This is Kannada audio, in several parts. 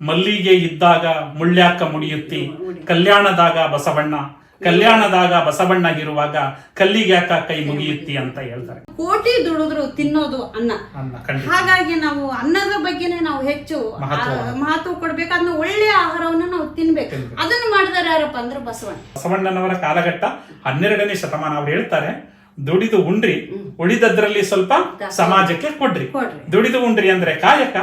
ಮಲ್ಲಿಗೆ ಇದ್ದಾಗ ಮುಳ್ಳ್ಯಾಕ ಮುಡಿಯುತ್ತಿ, ಕಲ್ಯಾಣದಾಗ ಬಸವಣ್ಣ, ಕಲ್ಯಾಣದಾಗ ಬಸವಣ್ಣ ಇರುವಾಗ ಕಲ್ಲಿಗೆ ಯಾಕ ಕೈ ಮುಗಿಯುತ್ತಿ ಅಂತ ಹೇಳ್ತಾರೆ. ಕೋಟಿ ದುಡಿದ್ರು ತಿನ್ನೋದು ಅನ್ನ. ಹಾಗಾಗಿ ನಾವು ಅನ್ನದ ಬಗ್ಗೆನೇ ನಾವು ಹೆಚ್ಚು ಮಹತ್ವ ಕೊಡ್ಬೇಕು. ಅದನ್ನ ಒಳ್ಳೆಯ ಆಹಾರವನ್ನು ನಾವು ತಿನ್ಬೇಕು. ಅದನ್ನು ಮಾಡಿದಾರೆ ಯಾರಪ್ಪ ಅಂದ್ರೆ ಬಸವಣ್ಣನವರ ಕಾಲಘಟ್ಟ 12ನೇ ಶತಮಾನ. ಅವ್ರು ಹೇಳ್ತಾರೆ, ದುಡಿದು ಉಂಡ್ರಿ, ಉಳಿದದ್ರಲ್ಲಿ ಸ್ವಲ್ಪ ಸಮಾಜಕ್ಕೆ ಕೊಡ್ರಿ. ದುಡಿದು ಉಂಡ್ರಿ ಅಂದ್ರೆ ಕಾಯಕ,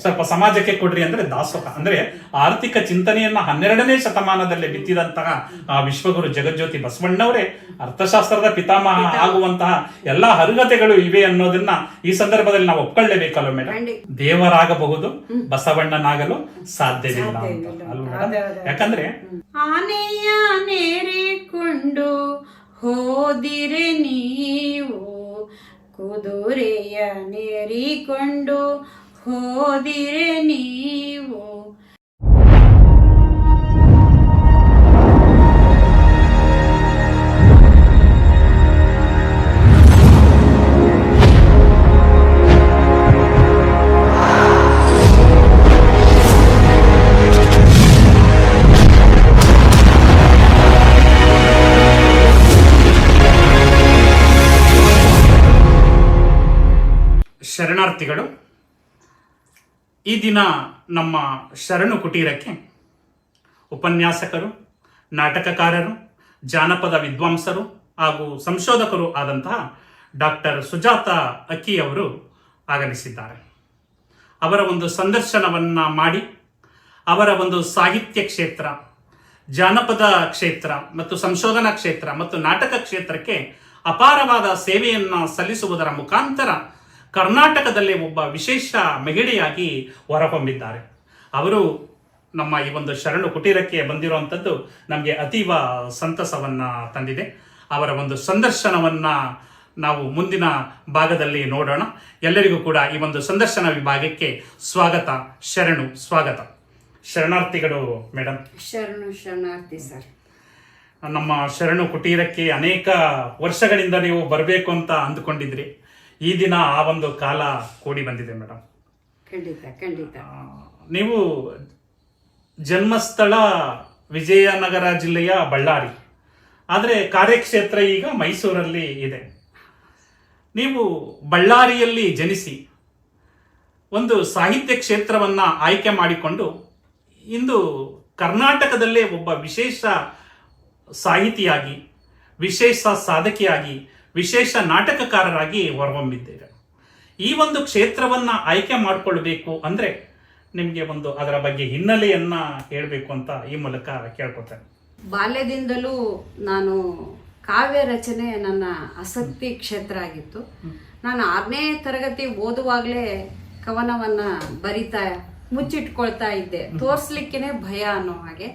ಸ್ವಲ್ಪ ಸಮಾಜಕ್ಕೆ ಕೊಡ್ರಿ ಅಂದ್ರೆ ದಾಸೋಹ. ಅಂದ್ರೆ ಆರ್ಥಿಕ ಚಿಂತನೆಯನ್ನ 12ನೇ ಶತಮಾನದಲ್ಲಿ ಬಿತ್ತಿದಂತಹ ಆ ವಿಶ್ವಗುರು ಜಗಜ್ಯೋತಿ ಬಸವಣ್ಣವರೇ ಅರ್ಥಶಾಸ್ತ್ರದ ಪಿತಾಮಹ ಆಗುವಂತಹ ಎಲ್ಲಾ ಅರ್ಹತೆಗಳು ಇವೆ ಅನ್ನೋದನ್ನ ಈ ಸಂದರ್ಭದಲ್ಲಿ ನಾವು ಒಪ್ಕೊಳ್ಳೇಬೇಕಲ್ಲ ಮೇಡಮ್. ದೇವರಾಗಬಹುದು, ಬಸವಣ್ಣನಾಗಲು ಸಾಧ್ಯವಿಲ್ಲ ಅಂತ ಅಲ್ವಾ? ಯಾಕಂದ್ರೆ ಆನೆಯ ನೇರಿಕೊಂಡು ಹೋದಿರೆ ನೀವು, ಕುದುರೆಯ ನೇರಿಕೊಂಡು ಹೋದಿರೆ ನೀವು. ಶರಣಾರ್ಥಿಗಳು, ಈ ದಿನ ನಮ್ಮ ಶರಣು ಕುಟೀರಕ್ಕೆ ಉಪನ್ಯಾಸಕರು, ನಾಟಕಕಾರರು, ಜಾನಪದ ವಿದ್ವಾಂಸರು ಹಾಗೂ ಸಂಶೋಧಕರು ಆದಂತಹ ಡಾಕ್ಟರ್ ಸುಜಾತ ಅಕ್ಕಿ ಅವರು ಆಗಮಿಸಿದ್ದಾರೆ. ಅವರ ಒಂದು ಸಂದರ್ಶನವನ್ನ ಮಾಡಿ ಅವರ ಒಂದು ಸಾಹಿತ್ಯ ಕ್ಷೇತ್ರ, ಜಾನಪದ ಕ್ಷೇತ್ರ ಮತ್ತು ಸಂಶೋಧನಾ ಕ್ಷೇತ್ರ ಮತ್ತು ನಾಟಕ ಕ್ಷೇತ್ರಕ್ಕೆ ಅಪಾರವಾದ ಸೇವೆಯನ್ನ ಸಲ್ಲಿಸುವುದರ ಮುಖಾಂತರ ಕರ್ನಾಟಕದಲ್ಲಿ ಒಬ್ಬ ವಿಶೇಷ ಮಹಿಳೆಯಾಗಿ ಹೊರಹೊಮ್ಮಿದ್ದಾರೆ. ಅವರು ನಮ್ಮ ಈ ಒಂದು ಶರಣು ಕುಟೀರಕ್ಕೆ ಬಂದಿರುವಂಥದ್ದು ನಮಗೆ ಅತೀವ ಸಂತಸವನ್ನ ತಂದಿದೆ. ಅವರ ಒಂದು ಸಂದರ್ಶನವನ್ನ ನಾವು ಮುಂದಿನ ಭಾಗದಲ್ಲಿ ನೋಡೋಣ. ಎಲ್ಲರಿಗೂ ಕೂಡ ಈ ಒಂದು ಸಂದರ್ಶನ ವಿಭಾಗಕ್ಕೆ ಸ್ವಾಗತ, ಸ್ವಾಗತ. ಶರಣಾರ್ಥಿಗಳು ಮೇಡಮ್. ಶರಣಾರ್ಥಿ ಸರ್. ನಮ್ಮ ಶರಣು ಕುಟೀರಕ್ಕೆ ಅನೇಕ ವರ್ಷಗಳಿಂದ ನೀವು ಬರಬೇಕು ಅಂತ ಅಂದುಕೊಂಡಿದ್ರಿ. ಈ ದಿನ ಆ ಒಂದು ಕಾಲ ಕೂಡಿ ಬಂದಿದೆ ಮೇಡಮ್. ಖಂಡಿತ. ನೀವು ಜನ್ಮಸ್ಥಳ ವಿಜಯನಗರ ಜಿಲ್ಲೆಯ ಬಳ್ಳಾರಿ, ಆದರೆ ಕಾರ್ಯಕ್ಷೇತ್ರ ಈಗ ಮೈಸೂರಲ್ಲಿ ಇದೆ. ನೀವು ಬಳ್ಳಾರಿಯಲ್ಲಿ ಜನಿಸಿ ಒಂದು ಸಾಹಿತ್ಯ ಕ್ಷೇತ್ರವನ್ನ ಆಯ್ಕೆ ಮಾಡಿಕೊಂಡು ಇಂದು ಕರ್ನಾಟಕದಲ್ಲೇ ಒಬ್ಬ ವಿಶೇಷ ಸಾಹಿತಿಯಾಗಿ, ವಿಶೇಷ ಸಾಧಕಿಯಾಗಿ, ವಿಶೇಷ ನಾಟಕಕಾರರಾಗಿ ಹೊರಹೊಮ್ಮಿದ್ದೇವೆ. ಈ ಒಂದು ಕ್ಷೇತ್ರವನ್ನ ಆಯ್ಕೆ ಮಾಡಿಕೊಳ್ಬೇಕು ಅಂದ್ರೆ ನಿಮಗೆ ಒಂದು ಅದರ ಬಗ್ಗೆ ಹಿನ್ನೆಲೆಯನ್ನ ಹೇಳಬೇಕು ಅಂತ ಈ ಮೂಲಕ ಕೇಳ್ಕೊತೇನೆ. ಬಾಲ್ಯದಿಂದಲೂ ನಾನು ಕಾವ್ಯ ರಚನೆ ನನ್ನ ಆಸಕ್ತಿ ಕ್ಷೇತ್ರ ಆಗಿತ್ತು. ನಾನು 6ನೇ ತರಗತಿ ಓದುವಾಗಲೇ ಕವನವನ್ನ ಬರಿತಾ ಮುಚ್ಚಿಟ್ಕೊಳ್ತಾ ಇದ್ದೆ, ತೋರ್ಸ್ಲಿಕ್ಕೇನೆ ಭಯ ಅನ್ನೋ ಹಾಗೆ.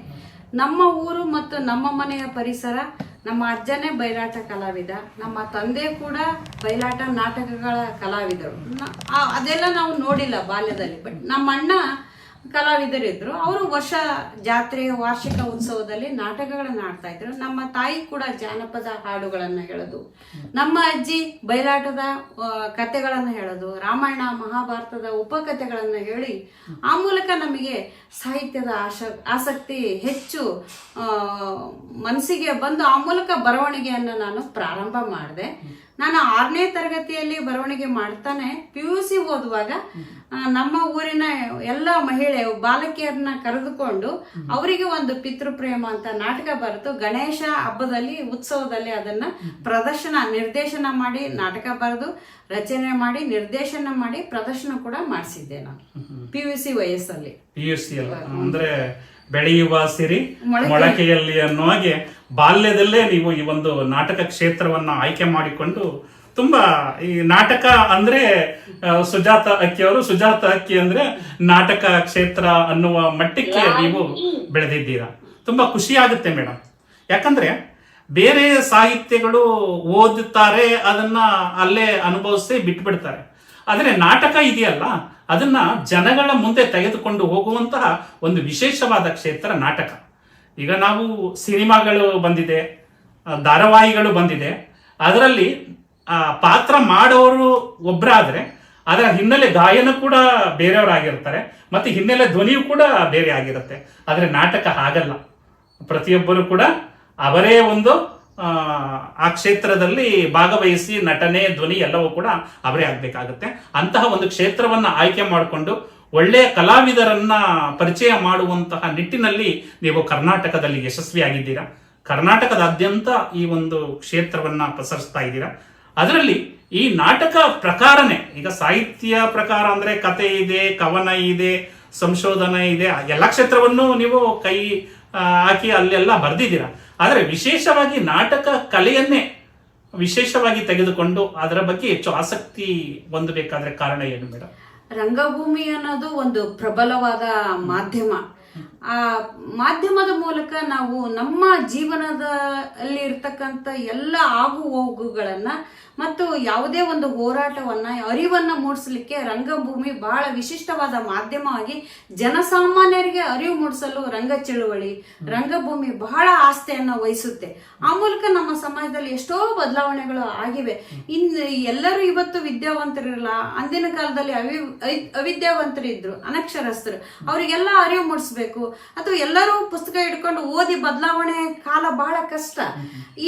ನಮ್ಮ ಊರು ಮತ್ತು ನಮ್ಮ ಮನೆಯ ಪರಿಸರ, ನಮ್ಮ ಅಜ್ಜನೇ ಬಯಲಾಟ ಕಲಾವಿದ, ನಮ್ಮ ತಂದೆ ಕೂಡ ಬಯಲಾಟ ನಾಟಕಗಳ ಕಲಾವಿದರು. ಅದೆಲ್ಲ ನಾವು ನೋಡಿಲ್ಲ ಬಾಲ್ಯದಲ್ಲಿ. ಬಟ್ ನಮ್ಮ ಅಣ್ಣ ಕಲಾವಿದರಿದ್ರು. ಅವರು ವರ್ಷ ಜಾತ್ರೆ, ವಾರ್ಷಿಕ ಉತ್ಸವದಲ್ಲಿ ನಾಟಕಗಳನ್ನ ಆಡ್ತಾ ಇದ್ರು. ನಮ್ಮ ತಾಯಿ ಕೂಡ ಜಾನಪದ ಹಾಡುಗಳನ್ನ ಹೇಳೋದು, ನಮ್ಮ ಅಜ್ಜಿ ಬಯಲಾಟದ ಕಥೆಗಳನ್ನ ಹೇಳೋದು, ರಾಮಾಯಣ ಮಹಾಭಾರತದ ಉಪಕಥೆಗಳನ್ನ ಹೇಳಿ ಆ ಮೂಲಕ ನಮಗೆ ಸಾಹಿತ್ಯದ ಆಸಕ್ತಿ ಹೆಚ್ಚು ಮನಸ್ಸಿಗೆ ಬಂದು ಆ ಮೂಲಕ ಬರವಣಿಗೆಯನ್ನು ನಾನು ಪ್ರಾರಂಭ ಮಾಡಿದೆ. ನಾನು 6ನೇ ತರಗತಿಯಲ್ಲಿ ಬರವಣಿಗೆ ಮಾಡ್ತಾನೆ PUC ಓದುವಾಗ ನಮ್ಮ ಊರಿನ ಎಲ್ಲ ಮಹಿಳೆ ಬಾಲಕಿಯರನ್ನ ಕರೆದುಕೊಂಡು ಅವರಿಗೆ ಒಂದು ಪಿತೃಪ್ರೇಮ ಅಂತ ನಾಟಕ ಬರೆದು ಗಣೇಶ ಹಬ್ಬದಲ್ಲಿ, ಉತ್ಸವದಲ್ಲಿ ಅದನ್ನ ನಿರ್ದೇಶನ ಮಾಡಿ, ನಾಟಕ ಬರೆದು ರಚನೆ ಮಾಡಿ, ನಿರ್ದೇಶನ ಮಾಡಿ, ಪ್ರದರ್ಶನ ಕೂಡ ಮಾಡಿಸಿದ್ದೆ ನಾನು PUC ವಯಸ್ಸಲ್ಲಿ. ಅಂದ್ರೆ ಬೆಳೆಯುವ ಸಿರಿ ಮೊಳಕೆಯಲ್ಲಿ ಅನ್ನೋ ಹಾಗೆ ಬಾಲ್ಯದಲ್ಲೇ ನೀವು ಈ ಒಂದು ನಾಟಕ ಕ್ಷೇತ್ರವನ್ನ ಆಯ್ಕೆ ಮಾಡಿಕೊಂಡು ತುಂಬಾ ಈ ನಾಟಕ ಅಂದ್ರೆ ಸುಜಾತ ಅಕ್ಕಿ ಅಂದ್ರೆ ನಾಟಕ ಕ್ಷೇತ್ರ ಅನ್ನುವ ಮಟ್ಟಕ್ಕೆ ನೀವು ಬೆಳೆದಿದ್ದೀರಾ. ತುಂಬಾ ಖುಷಿ ಆಗುತ್ತೆ ಮೇಡಮ್. ಯಾಕಂದ್ರೆ ಬೇರೆ ಸಾಹಿತ್ಯಗಳು ಓದುತ್ತಾರೆ, ಅದನ್ನ ಅಲ್ಲೇ ಅನುಭವಿಸಿ ಬಿಟ್ಬಿಡ್ತಾರೆ. ಆದರೆ ನಾಟಕ ಇದೆಯಲ್ಲ, ಅದನ್ನ ಜನಗಳ ಮುಂದೆ ತೆಗೆದುಕೊಂಡು ಹೋಗುವಂತಹ ಒಂದು ವಿಶೇಷವಾದ ಕ್ಷೇತ್ರ ನಾಟಕ. ಈಗ ನಾವು ಸಿನಿಮಾಗಳು ಬಂದಿದೆ, ಧಾರಾವಾಹಿಗಳು ಬಂದಿದೆ, ಅದರಲ್ಲಿ ಪಾತ್ರ ಮಾಡೋರು ಒಬ್ಬರಾದ್ರೆ ಅದರ ಹಿನ್ನೆಲೆ ಗಾಯನ ಕೂಡ ಬೇರೆಯವರಾಗಿರ್ತಾರೆ, ಮತ್ತೆ ಹಿನ್ನೆಲೆ ಧ್ವನಿಯು ಕೂಡ ಬೇರೆ ಆಗಿರುತ್ತೆ. ಆದರೆ ನಾಟಕ ಹಾಗಲ್ಲ. ಪ್ರತಿಯೊಬ್ಬರು ಕೂಡ ಅವರೇ ಒಂದು ಆ ಕ್ಷೇತ್ರದಲ್ಲಿ ಭಾಗವಹಿಸಿ ನಟನೆ, ಧ್ವನಿ ಎಲ್ಲವೂ ಕೂಡ ಅವರೇ ಆಗ್ಬೇಕಾಗತ್ತೆ. ಅಂತಹ ಒಂದು ಕ್ಷೇತ್ರವನ್ನ ಆಯ್ಕೆ ಮಾಡಿಕೊಂಡು ಒಳ್ಳೆಯ ಕಲಾವಿದರನ್ನ ಪರಿಚಯ ಮಾಡುವಂತಹ ನಿಟ್ಟಿನಲ್ಲಿ ನೀವು ಕರ್ನಾಟಕದಲ್ಲಿ ಯಶಸ್ವಿಯಾಗಿದ್ದೀರಾ. ಕರ್ನಾಟಕದಾದ್ಯಂತ ಈ ಒಂದು ಕ್ಷೇತ್ರವನ್ನ ಪಸರಿಸ್ತಾ ಇದ್ದೀರಾ. ಅದರಲ್ಲಿ ಈ ನಾಟಕ ಪ್ರಕಾರನೇ, ಈಗ ಸಾಹಿತ್ಯ ಪ್ರಕಾರ ಅಂದ್ರೆ ಕತೆ ಇದೆ, ಕವನ ಇದೆ, ಸಂಶೋಧನೆ ಇದೆ, ಎಲ್ಲ ಕ್ಷೇತ್ರವನ್ನು ನೀವು ಕೈ ಹಾಕಿ ಅಲ್ಲೆಲ್ಲ ಬರೆದಿದ್ದೀರಾ. ಆದರೆ ವಿಶೇಷವಾಗಿ ನಾಟಕ ಕಲೆಯನ್ನೇ ವಿಶೇಷವಾಗಿ ತೆಗೆದುಕೊಂಡು ಅದರ ಬಗ್ಗೆ ಹೆಚ್ಚು ಆಸಕ್ತಿ ಹೊಂದಬೇಕಾದ್ರೆ ಕಾರಣ ಏನು ಮೇಡಮ್? ರಂಗಭೂಮಿ ಅನ್ನೋದು ಒಂದು ಪ್ರಬಲವಾದ ಮಾಧ್ಯಮ. ಆ ಮಾಧ್ಯಮದ ಮೂಲಕ ನಾವು ನಮ್ಮ ಜೀವನದಲ್ಲಿ ಇರ್ತಕ್ಕಂಥ ಎಲ್ಲ ಆಗು ಹೋಗುಗಳನ್ನ ಮತ್ತು ಯಾವುದೇ ಒಂದು ಹೋರಾಟವನ್ನ, ಅರಿವನ್ನ ಮೂಡಿಸಲಿಕ್ಕೆ ರಂಗಭೂಮಿ ಬಹಳ ವಿಶಿಷ್ಟವಾದ ಮಾಧ್ಯಮವಾಗಿ ಜನಸಾಮಾನ್ಯರಿಗೆ ಅರಿವು ಮೂಡಿಸಲು ರಂಗ ಚಳುವಳಿ, ರಂಗಭೂಮಿ ಬಹಳ ಆಸ್ಥೆಯನ್ನ ವಹಿಸುತ್ತೆ. ಆ ಮೂಲಕ ನಮ್ಮ ಸಮಾಜದಲ್ಲಿ ಎಷ್ಟೋ ಬದಲಾವಣೆಗಳು ಆಗಿವೆ. ಎಲ್ಲರೂ ಇವತ್ತು ವಿದ್ಯಾವಂತರಿರಲ್ಲ. ಅಂದಿನ ಕಾಲದಲ್ಲಿ ಅವಿದ್ಯಾವಂತರಿದ್ರು, ಅನಕ್ಷರಸ್ಥರು, ಅವರಿಗೆಲ್ಲ ಅರಿವು ಮೂಡಿಸ್ಬೇಕು. ಅಥವಾ ಎಲ್ಲರೂ ಪುಸ್ತಕ ಹಿಡ್ಕೊಂಡು ಓದಿ ಬದಲಾವಣೆ ಕಾಲ ಬಹಳ ಕಷ್ಟ.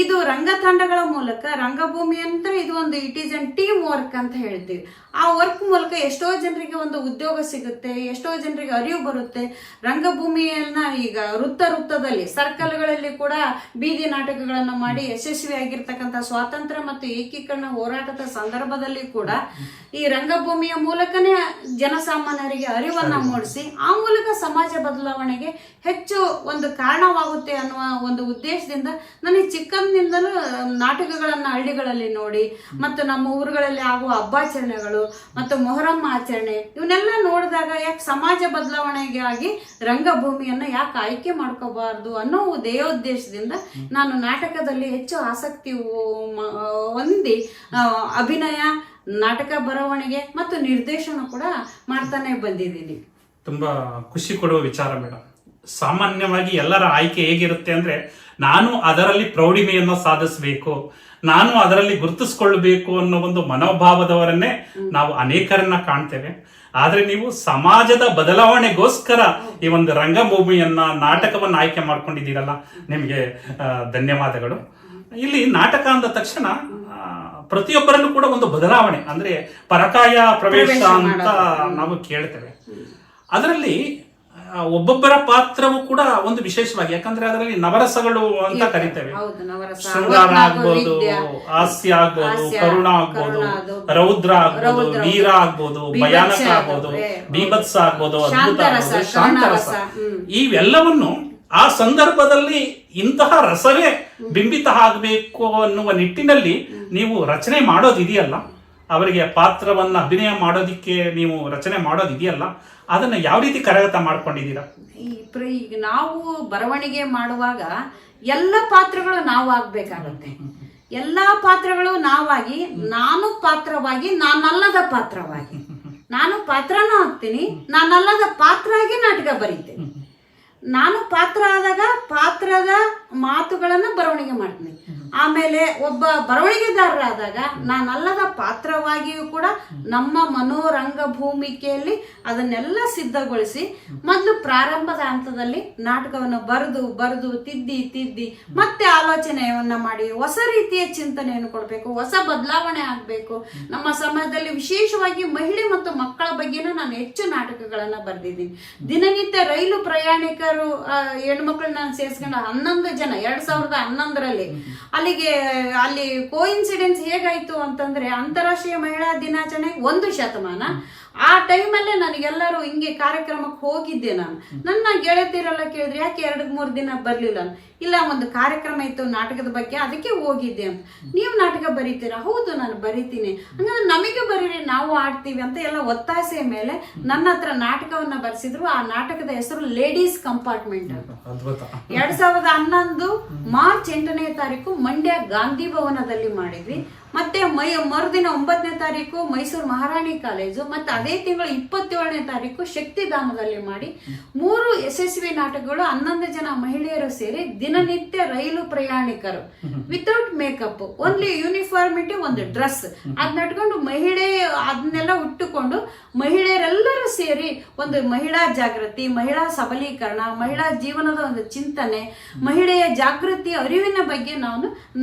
ಇದು ರಂಗ ತಂಡಗಳ ಮೂಲಕ, ರಂಗಭೂಮಿ ಅಂತ ಇದು ಒಂದು it is an team work ಅಂತ ಹೇಳ್ತೀವಿ. ಆ ವರ್ಕ್ ಮೂಲಕ ಎಷ್ಟೋ ಜನರಿಗೆ ಒಂದು ಉದ್ಯೋಗ ಸಿಗುತ್ತೆ, ಎಷ್ಟೋ ಜನರಿಗೆ ಅರಿವು ಬರುತ್ತೆ. ರಂಗಭೂಮಿಯನ್ನ ಈಗ ವೃತ್ತದಲ್ಲಿ ಸರ್ಕಲ್ಗಳಲ್ಲಿ ಕೂಡ ಬೀದಿ ನಾಟಕಗಳನ್ನ ಮಾಡಿ ಯಶಸ್ವಿಯಾಗಿರ್ತಕ್ಕಂಥ ಸ್ವಾತಂತ್ರ್ಯ ಮತ್ತು ಏಕೀಕರಣ ಹೋರಾಟದ ಸಂದರ್ಭದಲ್ಲಿ ಕೂಡ ಈ ರಂಗಭೂಮಿಯ ಮೂಲಕನೇ ಜನಸಾಮಾನ್ಯರಿಗೆ ಅರಿವನ್ನ ಮೂಡಿಸಿ ಆ ಮೂಲಕ ಸಮಾಜ ಬದಲಾವಣೆಗೆ ಹೆಚ್ಚು ಒಂದು ಕಾರಣವಾಗುತ್ತೆ ಅನ್ನುವ ಒಂದು ಉದ್ದೇಶದಿಂದ ನನಗೆ ಚಿಕ್ಕಂದಿನಿಂದಲೂ ನಾಟಕಗಳನ್ನ ಹಳ್ಳಿಗಳಲ್ಲಿ ನೋಡಿ ಮತ್ತು ನಮ್ಮ ಊರುಗಳಲ್ಲಿ ಆಗುವ ಹಬ್ಬಾಚರಣೆಗಳು ಮತ್ತು ಮೊಹರಂ ಆಚರಣೆ ಇವನ್ನೆಲ್ಲ ನೋಡಿದಾಗ ಯಾಕೆ ಸಮಾಜ ಬದಲಾವಣೆಗಾಗಿ ರಂಗಭೂಮಿಯನ್ನ ಯಾಕೆ ಆಯ್ಕೆ ಮಾಡ್ಕೋಬಾರ್ದು ಅನ್ನೋ ಉದ್ದೇಶದಿಂದ ನಾನು ನಾಟಕದಲ್ಲಿ ಹೆಚ್ಚು ಆಸಕ್ತಿ ಹೊಂದಿ ಅಭಿನಯ, ನಾಟಕ ಬರವಣಿಗೆ ಮತ್ತು ನಿರ್ದೇಶನ ಕೂಡ ಮಾಡ್ತಾನೆ ಬಂದಿದ್ದೀನಿ. ತುಂಬಾ ಖುಷಿ ಕೊಡುವ ವಿಚಾರ ಮೇಡಮ್. ಸಾಮಾನ್ಯವಾಗಿ ಎಲ್ಲರ ಆಯ್ಕೆ ಹೇಗಿರುತ್ತೆ ಅಂದ್ರೆ, ನಾನು ಅದರಲ್ಲಿ ಪ್ರೌಢಿಮೆಯನ್ನು ಸಾಧಿಸಬೇಕು, ನಾನು ಅದರಲ್ಲಿ ಗುರುತಿಸ್ಕೊಳ್ಬೇಕು ಅನ್ನೋ ಒಂದು ಮನೋಭಾವದವರನ್ನೇ ನಾವು ಅನೇಕರನ್ನ ಕಾಣ್ತೇವೆ. ಆದ್ರೆ ನೀವು ಸಮಾಜದ ಬದಲಾವಣೆಗೋಸ್ಕರ ಈ ಒಂದು ರಂಗಭೂಮಿಯನ್ನ, ನಾಟಕವನ್ನ ಆಯ್ಕೆ ಮಾಡ್ಕೊಂಡಿದ್ದೀರಲ್ಲ, ನಿಮಗೆ ಧನ್ಯವಾದಗಳು. ಇಲ್ಲಿ ನಾಟಕ ಅಂದ ತಕ್ಷಣ ಪ್ರತಿಯೊಬ್ಬರಲ್ಲೂ ಕೂಡ ಒಂದು ಬದಲಾವಣೆ ಅಂದ್ರೆ ಪರಕಾಯ ಪ್ರವೇಶ ಅಂತ ನಾವು ಕೇಳ್ತೇವೆ. ಅದರಲ್ಲಿ ಒಬ್ಬೊಬ್ಬರ ಪಾತ್ರವೂ ಕೂಡ ಒಂದು ವಿಶೇಷವಾಗಿ, ಯಾಕಂದ್ರೆ ಅದರಲ್ಲಿ ನವರಸಗಳು ಅಂತ ಕರಿತೇವೆ. ಶೃಂಗಾರ ಆಗ್ಬೋದು, ಹಾಸ್ಯ ಆಗ್ಬೋದು, ಕರುಣ ಆಗ್ಬೋದು, ರೌದ್ರ ಆಗ್ಬೋದು, ವೀರ ಆಗ್ಬೋದು, ಭಯಾನಕ ಆಗ್ಬೋದು, ಬೀಭತ್ಸ ಆಗ್ಬೋದು, ಅದ್ಭುತ ಆಗ್ಬೋದು, ಶಾಂತರಸ, ಇವೆಲ್ಲವನ್ನು ಆ ಸಂದರ್ಭದಲ್ಲಿ ಇಂತಹ ರಸವೇ ಬಿಂಬಿತ ಆಗಬೇಕು ಅನ್ನುವ ನಿಟ್ಟಿನಲ್ಲಿ ನೀವು ರಚನೆ ಮಾಡೋದಿದೆಯಲ್ಲ, ಅವರಿಗೆ ಪಾತ್ರವನ್ನ ಅಭಿನಯ ಮಾಡೋದಿಕ್ಕೆ ನೀವು ರಚನೆ ಮಾಡೋದಿದೆಯಲ್ಲ, ಅದನ್ನ ಯಾವ ರೀತಿ ಕರಗತ ಮಾಡ್ಕೊಂಡಿದ್ದೀರಾ? ಈಗ ನಾವು ಬರವಣಿಗೆ ಮಾಡುವಾಗ ಎಲ್ಲ ಪಾತ್ರಗಳು ನಾವು ಆಗ್ಬೇಕಾಗುತ್ತೆ. ಎಲ್ಲಾ ಪಾತ್ರಗಳು ನಾವಾಗಿ, ನಾನು ಪಾತ್ರವಾಗಿ, ನಾನಲ್ಲದ ಪಾತ್ರವಾಗಿ, ನಾನು ಪಾತ್ರನೂ ಆಗ್ತೀನಿ, ನಾನಲ್ಲದ ಪಾತ್ರ ಆಗಿ ನಾಟಕ ಬರೀತೇನೆ. ನಾನು ಪಾತ್ರ ಆದಾಗ ಪಾತ್ರದ ಮಾತುಗಳನ್ನ ಬರವಣಿಗೆ ಮಾಡ್ತೀನಿ. ಆಮೇಲೆ ಒಬ್ಬ ಬರವಣಿಗೆದಾರರಾದಾಗ ನಾನಲ್ಲದ ಪಾತ್ರವಾಗಿಯೂ ಕೂಡ ನಮ್ಮ ಮನೋರಂಗ ಭೂಮಿಕೆಯಲ್ಲಿ ಅದನ್ನೆಲ್ಲ ಸಿದ್ಧಗೊಳಿಸಿ ಮೊದಲು ಪ್ರಾರಂಭದ ಹಂತದಲ್ಲಿ ನಾಟಕವನ್ನು ಬರೆದು ತಿದ್ದಿ ಮತ್ತೆ ಆಲೋಚನೆಯನ್ನ ಮಾಡಿ ಹೊಸ ರೀತಿಯ ಚಿಂತನೆಯನ್ನು ಕೊಡಬೇಕು, ಹೊಸ ಬದಲಾವಣೆ ಆಗಬೇಕು. ನಮ್ಮ ಸಮಾಜದಲ್ಲಿ ವಿಶೇಷವಾಗಿ ಮಹಿಳೆ ಮತ್ತು ಮಕ್ಕಳ ಬಗ್ಗೆನೂ ನಾನು ಹೆಚ್ಚು ನಾಟಕಗಳನ್ನ ಬರೆದಿದ್ದೀನಿ. ದಿನನಿತ್ಯ ರೈಲು ಪ್ರಯಾಣಿಕರು ಹೆಣ್ಮಕ್ಳನ್ನ ನಾನು ಸೇರಿಸ್ಕೊಂಡು 11 ಜನ 2011ರಲ್ಲಿ ಅಲ್ಲಿ ಕೋಇನ್ಸಿಡೆನ್ಸ್ ಹೇಗಾಯ್ತು ಅಂತಂದ್ರೆ, ಅಂತಾರಾಷ್ಟ್ರೀಯ ಮಹಿಳಾ ದಿನಾಚರಣೆ 1 ಶತಮಾನ. ಆ ಟೈಮಲ್ಲೇ ನನಗೆಲ್ಲರೂ ಹಿಂಗೆ ಕಾರ್ಯಕ್ರಮಕ್ಕೆ ಹೋಗಿದ್ದೆ. ನನ್ನ ಗೆಳತಿಯರೆಲ್ಲ ಕೇಳಿದ್ರೆ ಯಾಕೆ 2-3 ದಿನ ಬರ್ಲಿಲ್ಲ? ಇಲ್ಲ, ಒಂದು ಕಾರ್ಯಕ್ರಮ ಇತ್ತು ನಾಟಕದ ಬಗ್ಗೆ, ಅದಕ್ಕೆ ಹೋಗಿದ್ದೆ ಅಂತ. ನೀವು ನಾಟಕ ಬರೀತೀರಾ? ಹೌದು, ನಾನು ಬರೀತೀನಿ. ಹಂಗಂದ್ರೆ ನಮಗೆ ಬರೀರಿ, ನಾವು ಆಡ್ತೀವಿ ಅಂತ ಎಲ್ಲ ಒತ್ತಾಸೆ ಮೇಲೆ ನನ್ನ ಹತ್ರ ನಾಟಕವನ್ನ ಬರ್ಸಿದ್ರು. ಆ ನಾಟಕದ ಹೆಸರು ಲೇಡೀಸ್ ಕಂಪಾರ್ಟ್ಮೆಂಟ್. 2011 ಮಾರ್ಚ್ 8ನೇ ತಾರೀಕು ಮಂಡ್ಯ ಗಾಂಧಿ ಭವನದಲ್ಲಿ ಮಾಡಿದ್ವಿ. ಮತ್ತೆ ಮರುದಿನ 9ನೇ ತಾರೀಕು ಮೈಸೂರು ಮಹಾರಾಣಿ ಕಾಲೇಜು, ಮತ್ತೆ ಅದೇ ತಿಂಗಳು 27ನೇ ತಾರೀಕು ಶಕ್ತಿಧಾಮದಲ್ಲಿ ಮಾಡಿ 3 ಯಶಸ್ವಿ ನಾಟಕಗಳು. 11 ಜನ ಮಹಿಳೆಯರು ಸೇರಿ ದಿನನಿತ್ಯ ರೈಲು ಪ್ರಯಾಣಿಕರು ವಿತೌಟ್ ಮೇಕಪ್, ಓನ್ಲಿ ಯೂನಿಫಾರ್ಮಿಟಿ, ಒಂದು ಡ್ರೆಸ್ ಅದ್ ನಟ್ಕೊಂಡು ಅದನ್ನೆಲ್ಲ ಉಟ್ಟುಕೊಂಡು ಮಹಿಳೆಯರೆಲ್ಲರೂ ಸೇರಿ ಒಂದು ಮಹಿಳಾ ಜಾಗೃತಿ, ಮಹಿಳಾ ಸಬಲೀಕರಣ, ಮಹಿಳಾ ಜೀವನದ ಒಂದು ಚಿಂತನೆ, ಮಹಿಳೆಯ ಜಾಗೃತಿ ಅರಿವಿನ ಬಗ್ಗೆ ನಾನು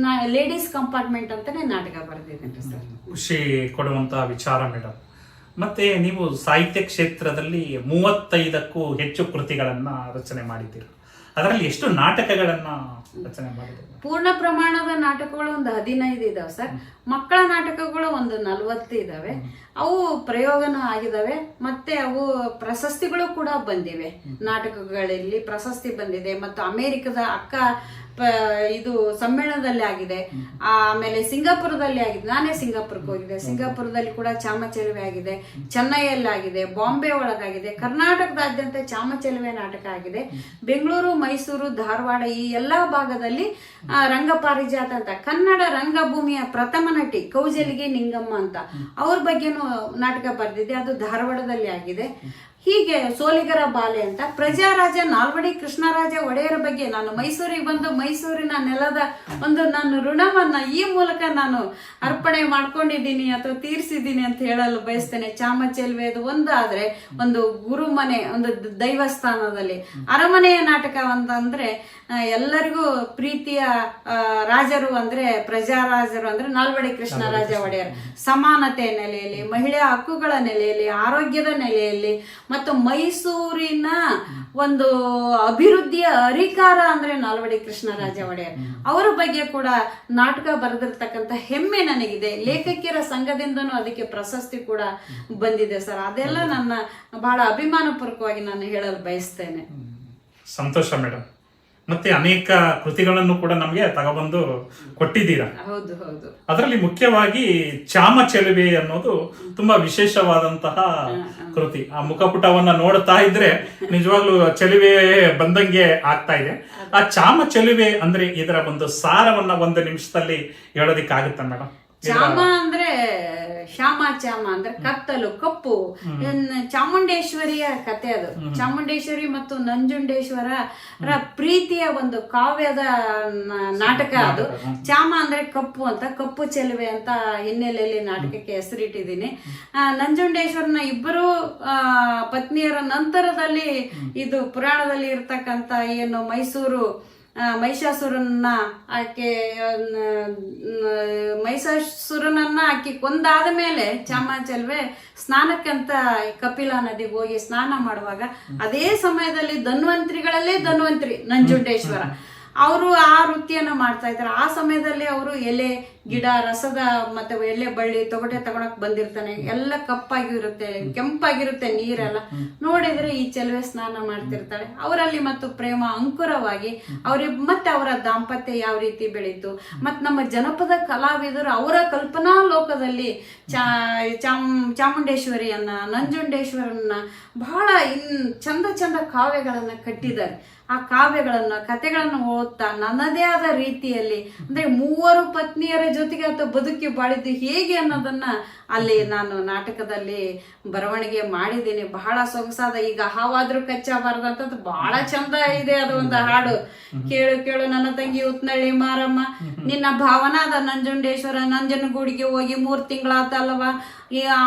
ಲೇಡೀಸ್ ಕಂಪಾರ್ಟ್ಮೆಂಟ್ ಅಂತಾನೆ ನಾಟಕ ಬರೆದಿದ್ದೇನೆ ಸರ್. ಖುಷಿ ಕೊಡುವಂತಹ ವಿಚಾರ ಮೇಡಮ್. ಮತ್ತೆ ನೀವು ಸಾಹಿತ್ಯ ಕ್ಷೇತ್ರದಲ್ಲಿ 35ಕ್ಕೂ ಹೆಚ್ಚು ಕೃತಿಗಳನ್ನ ರಚನೆ ಮಾಡಿದ್ದೀರಿ. ಅದರಲ್ಲಿ ಎಷ್ಟು ನಾಟಕಗಳನ್ನ ರಚನೆ ಮಾಡಿದ್ದೀರಿ? ಪೂರ್ಣ ಪ್ರಮಾಣದ ನಾಟಕಗಳು ಒಂದು 15 ಇದಾವೆ ಸರ್. ಮಕ್ಕಳ ನಾಟಕಗಳು ಒಂದು 40 ಇದಾವೆ. ಅವು ಪ್ರಯೋಗನೂ ಆಗಿದಾವೆ, ಮತ್ತೆ ಅವು ಪ್ರಶಸ್ತಿಗಳು ಕೂಡ ಬಂದಿವೆ. ನಾಟಕಗಳಲ್ಲಿ ಪ್ರಶಸ್ತಿ ಬಂದಿದೆ, ಮತ್ತು ಅಮೆರಿಕದ ಇದು ಸಮ್ಮೇಳನದಲ್ಲಿ ಆಗಿದೆ. ಆಮೇಲೆ ಸಿಂಗಾಪುರದಲ್ಲಿ ಆಗಿದೆ. ನಾನೇ ಸಿಂಗಾಪುರಕ್ಕೆ ಹೋಗಿದ್ದೆ. ಸಿಂಗಾಪುರದಲ್ಲಿ ಕೂಡ ಚಾಮಚೆಲುವೆ ಆಗಿದೆ, ಚೆನ್ನೈಯಲ್ಲಿ ಆಗಿದೆ, ಬಾಂಬೆ ಒಳಗಾಗಿದೆ, ಕರ್ನಾಟಕದಾದ್ಯಂತ ಚಾಮಚೆಲುವೆ ನಾಟಕ ಆಗಿದೆ. ಬೆಂಗಳೂರು, ಮೈಸೂರು, ಧಾರವಾಡ ಈ ಎಲ್ಲಾ ಭಾಗದಲ್ಲಿ ರಂಗಪಾರಿಜಾತ ಅಂತ ಕನ್ನಡ ರಂಗಭೂಮಿಯ ಪ್ರಥಮ ನಟಿ ಕೌಜಲಿಗೆ ನಿಂಗಮ್ಮ ಅಂತ ಅವ್ರ ಬಗ್ಗೆನೂ ನಾಟಕ ಬರೆದಿದೆ. ಅದು ಧಾರವಾಡದಲ್ಲಿ ಆಗಿದೆ. ಹೀಗೆ ಸೋಲಿಗರ ಬಾಲೆ ಅಂತ ಪ್ರಜಾರಾಜ ನಾಲ್ವಡಿ ಕೃಷ್ಣರಾಜ ಒಡೆಯರ ಬಗ್ಗೆ ನಾನು ಮೈಸೂರಿಗೆ ಬಂದು ಮೈಸೂರಿನ ನೆಲದ ಒಂದು ನಾನು ಋಣವನ್ನ ಈ ಮೂಲಕ ನಾನು ಅರ್ಪಣೆ ಮಾಡ್ಕೊಂಡಿದ್ದೀನಿ ಅಥವಾ ತೀರಿಸಿದ್ದೀನಿ ಅಂತ ಹೇಳಲು ಬಯಸ್ತೇನೆ. ಚಾಮಚೆಲುವೆದು ಒಂದು ಆದ್ರೆ ಒಂದು ಗುರುಮನೆ, ಒಂದು ದೈವಸ್ಥಾನದಲ್ಲಿ ಅರಮನೆಯ ನಾಟಕ ಅಂತಂದ್ರೆ ಎಲ್ಲರಿಗೂ ಪ್ರೀತಿಯ ರಾಜರು ಅಂದ್ರೆ ಪ್ರಜಾರಾಜರು ಅಂದ್ರೆ ನಾಲ್ವಡಿ ಕೃಷ್ಣರಾಜ ಒಡೆಯರ್. ಸಮಾನತೆಯ ನೆಲೆಯಲ್ಲಿ, ಮಹಿಳೆಯ ಹಕ್ಕುಗಳ ನೆಲೆಯಲ್ಲಿ, ಆರೋಗ್ಯದ ನೆಲೆಯಲ್ಲಿ, ಮತ್ತು ಮೈಸೂರಿನ ಒಂದು ಅಭಿವೃದ್ಧಿಯ ಅಧಿಕಾರ ಅಂದ್ರೆ ನಾಲ್ವಡಿ ಕೃಷ್ಣರಾಜ ಒಡೆಯರ್. ಅವರ ಬಗ್ಗೆ ಕೂಡ ನಾಟಕ ಬರೆದಿರ್ತಕ್ಕಂಥ ಹೆಮ್ಮೆ ನನಗಿದೆ. ಲೇಖಕಿಯರ ಸಂಘದಿಂದನೂ ಅದಕ್ಕೆ ಪ್ರಶಸ್ತಿ ಕೂಡ ಬಂದಿದೆ ಸರ್. ಅದೆಲ್ಲ ನನ್ನ ಬಹಳ ಅಭಿಮಾನ ಪೂರ್ವಕವಾಗಿ ನಾನು ಹೇಳಲು ಬಯಸ್ತೇನೆ. ಸಂತೋಷ ಮೇಡಮ್. ಮತ್ತೆ ಅನೇಕ ಕೃತಿಗಳನ್ನು ಕೂಡ ನಮಗೆ ತಗೊಬಂದು ಕೊಟ್ಟಿದ್ದೀರಾ. ಹೌದು ಹೌದು. ಅದರಲ್ಲಿ ಮುಖ್ಯವಾಗಿ ಚಾಮಚೆಲುವೆ ಅನ್ನೋದು ತುಂಬಾ ವಿಶೇಷವಾದಂತಹ ಕೃತಿ. ಆ ಮುಖಪುಟವನ್ನ ನೋಡ್ತಾ ಇದ್ರೆ ನಿಜವಾಗ್ಲೂ ಚೆಲುವೆ ಬಂದಂಗೆ ಆಗ್ತಾ ಇದೆ. ಆ ಚಾಮಚೆಲುವೆ ಅಂದ್ರೆ ಇದರ ಒಂದು ಸಾರವನ್ನ 1 ನಿಮಿಷದಲ್ಲಿ ಹೇಳೋದಿಕ್ಕಾಗುತ್ತಾ ಮೇಡಮ್? ಚಾಮ ಅಂದ್ರೆ ಚಾಮ ಅಂದ್ರೆ ಕತ್ತಲು, ಕಪ್ಪು. ಚಾಮುಂಡೇಶ್ವರಿಯ ಕತೆ ಅದು. ಚಾಮುಂಡೇಶ್ವರಿ ಮತ್ತು ನಂಜುಂಡೇಶ್ವರ ಪ್ರೀತಿಯ ಒಂದು ಕಾವ್ಯದ ನಾಟಕ ಅದು. ಚಾಮ ಅಂದ್ರೆ ಕಪ್ಪು ಅಂತ, ಕಪ್ಪು ಚೆಲುವೆ ಅಂತ ಹಿನ್ನೆಲೆಯಲ್ಲಿ ನಾಟಕಕ್ಕೆ ಹೆಸರಿಟ್ಟಿದ್ದೀನಿ. ನಂಜುಂಡೇಶ್ವರನ ಇಬ್ಬರು ಪತ್ನಿಯರ ನಂತರದಲ್ಲಿ ಇದು ಪುರಾಣದಲ್ಲಿ ಇರ್ತಕ್ಕಂಥ ಏನು ಮಹಿಷಾಸುರನ್ನ ಆಕಿ ಕೊಂದಾದ ಮೇಲೆ ಚಾಮಚೆಲುವೆ ಸ್ನಾನಕ್ಕಂತ ಕಪಿಲಾ ನದಿಗೆ ಹೋಗಿ ಸ್ನಾನ ಮಾಡುವಾಗ ಅದೇ ಸಮಯದಲ್ಲಿ ಧನ್ವಂತ್ರಿಗಳಲ್ಲೇ ಧನ್ವಂತ್ರಿ ನಂಜುಂಡೇಶ್ವರ ಅವರು ಆ ವೃತ್ತಿಯನ್ನ ಮಾಡ್ತಾ ಇದ್ದಾರೆ. ಆ ಸಮಯದಲ್ಲಿ ಅವರು ಎಲೆ ಗಿಡ ರಸದ ಮತ್ತೆ ಎಲೆ ಬಳ್ಳಿ ತಗೊಳಕ್ ಬಂದಿರ್ತಾನೆ. ಎಲ್ಲ ಕಪ್ಪಾಗಿರುತ್ತೆ, ಕೆಂಪಾಗಿರುತ್ತೆ ನೀರೆಲ್ಲ. ನೋಡಿದ್ರೆ ಈ ಚೆಲುವೆ ಸ್ನಾನ ಮಾಡ್ತಿರ್ತಾಳೆ. ಅವರಲ್ಲಿ ಮತ್ತು ಪ್ರೇಮ ಅಂಕುರವಾಗಿ ಮತ್ತೆ ಅವರ ದಾಂಪತ್ಯ ಯಾವ ರೀತಿ ಬೆಳೀತು, ಮತ್ ನಮ್ಮ ಜನಪದ ಕಲಾವಿದರು ಅವರ ಕಲ್ಪನಾ ಲೋಕದಲ್ಲಿ ಚಾಮುಂಡೇಶ್ವರಿಯನ್ನ, ನಂಜುಂಡೇಶ್ವರನ್ನ ಬಹಳ ಚಂದ ಚಂದ ಕಾವ್ಯಗಳನ್ನ ಕಟ್ಟಿದ್ದಾರೆ. ಆ ಕಾವ್ಯಗಳನ್ನ ಕಥೆಗಳನ್ನು ಓದ್ತಾ ನನ್ನದೇ ಆದ ರೀತಿಯಲ್ಲಿ ಅಂದ್ರೆ 3 ಪತ್ನಿಯರ ಜೊತೆಗೆ ಅಥವಾ ಬದುಕಿ ಬಾಳಿದ್ದು ಹೇಗೆ ಅನ್ನೋದನ್ನ ಅಲ್ಲಿ ನಾನು ನಾಟಕದಲ್ಲಿ ಬರವಣಿಗೆ ಮಾಡಿದ್ದೀನಿ. ಬಹಳ ಸೊಗಸಾದ, ಈಗ ಹಾವಾದ್ರೂ ಕಚ್ಚಬಾರ್ದಂತ ಬಹಳ ಚಂದ ಇದೆ ಅದು ಒಂದು ಹಾಡು. ಕೇಳು ಕೇಳು ನನ್ನ ತಂಗಿ ಉತ್ನಳ್ಳಿ ಮಾರಮ್ಮ, ನಿನ್ನ ಭಾವನಾದ ನಂಜುಂಡೇಶ್ವರ ನಂಜನಗೂಡಿಗೆ ಹೋಗಿ 3 ತಿಂಗಳಾತಲ್ವಾ,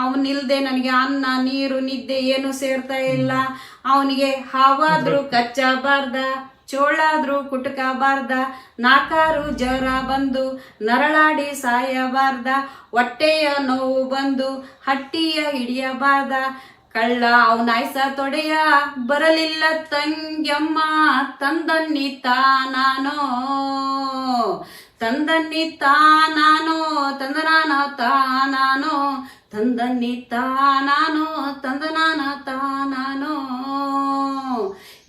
ಅವನಿಲ್ದೆ ನನಗೆ ಅನ್ನ ನೀರು ನಿದ್ದೆ ಏನು ಸೇರ್ತಾ ಇಲ್ಲ. ಅವನಿಗೆ ಹಾವಾದ್ರೂ ಕಚ್ಚಬಾರ್ದ, ಚೋಳಾದ್ರೂ ಕುಟುಕಬಾರ್ದ, ನಾಕಾರು ಜ್ವರ ಬಂದು ನರಳಾಡಿ ಸಾಯಬಾರ್ದ, ಹೊಟ್ಟೆಯ ನೋವು ಬಂದು ಹಟ್ಟಿಯ ಹಿಡಿಯಬಾರ್ದ, ಕಳ್ಳ ಅವನಾಯ್ಸ ತೊಡೆಯ ಬರಲಿಲ್ಲ ತಂಗ್ಯಮ್ಮ, ತಂದನ್ನಿತ್ತ ನಾನೋ ತಂದನ್ನಿತ್ತ ನಾನೋ ತಂದನಾನ ತಾನಾನೋ ತಂದನ್ನಿತ್ತ ನಾನೋ ತಂದನಾನ ತಾನಾನೋ.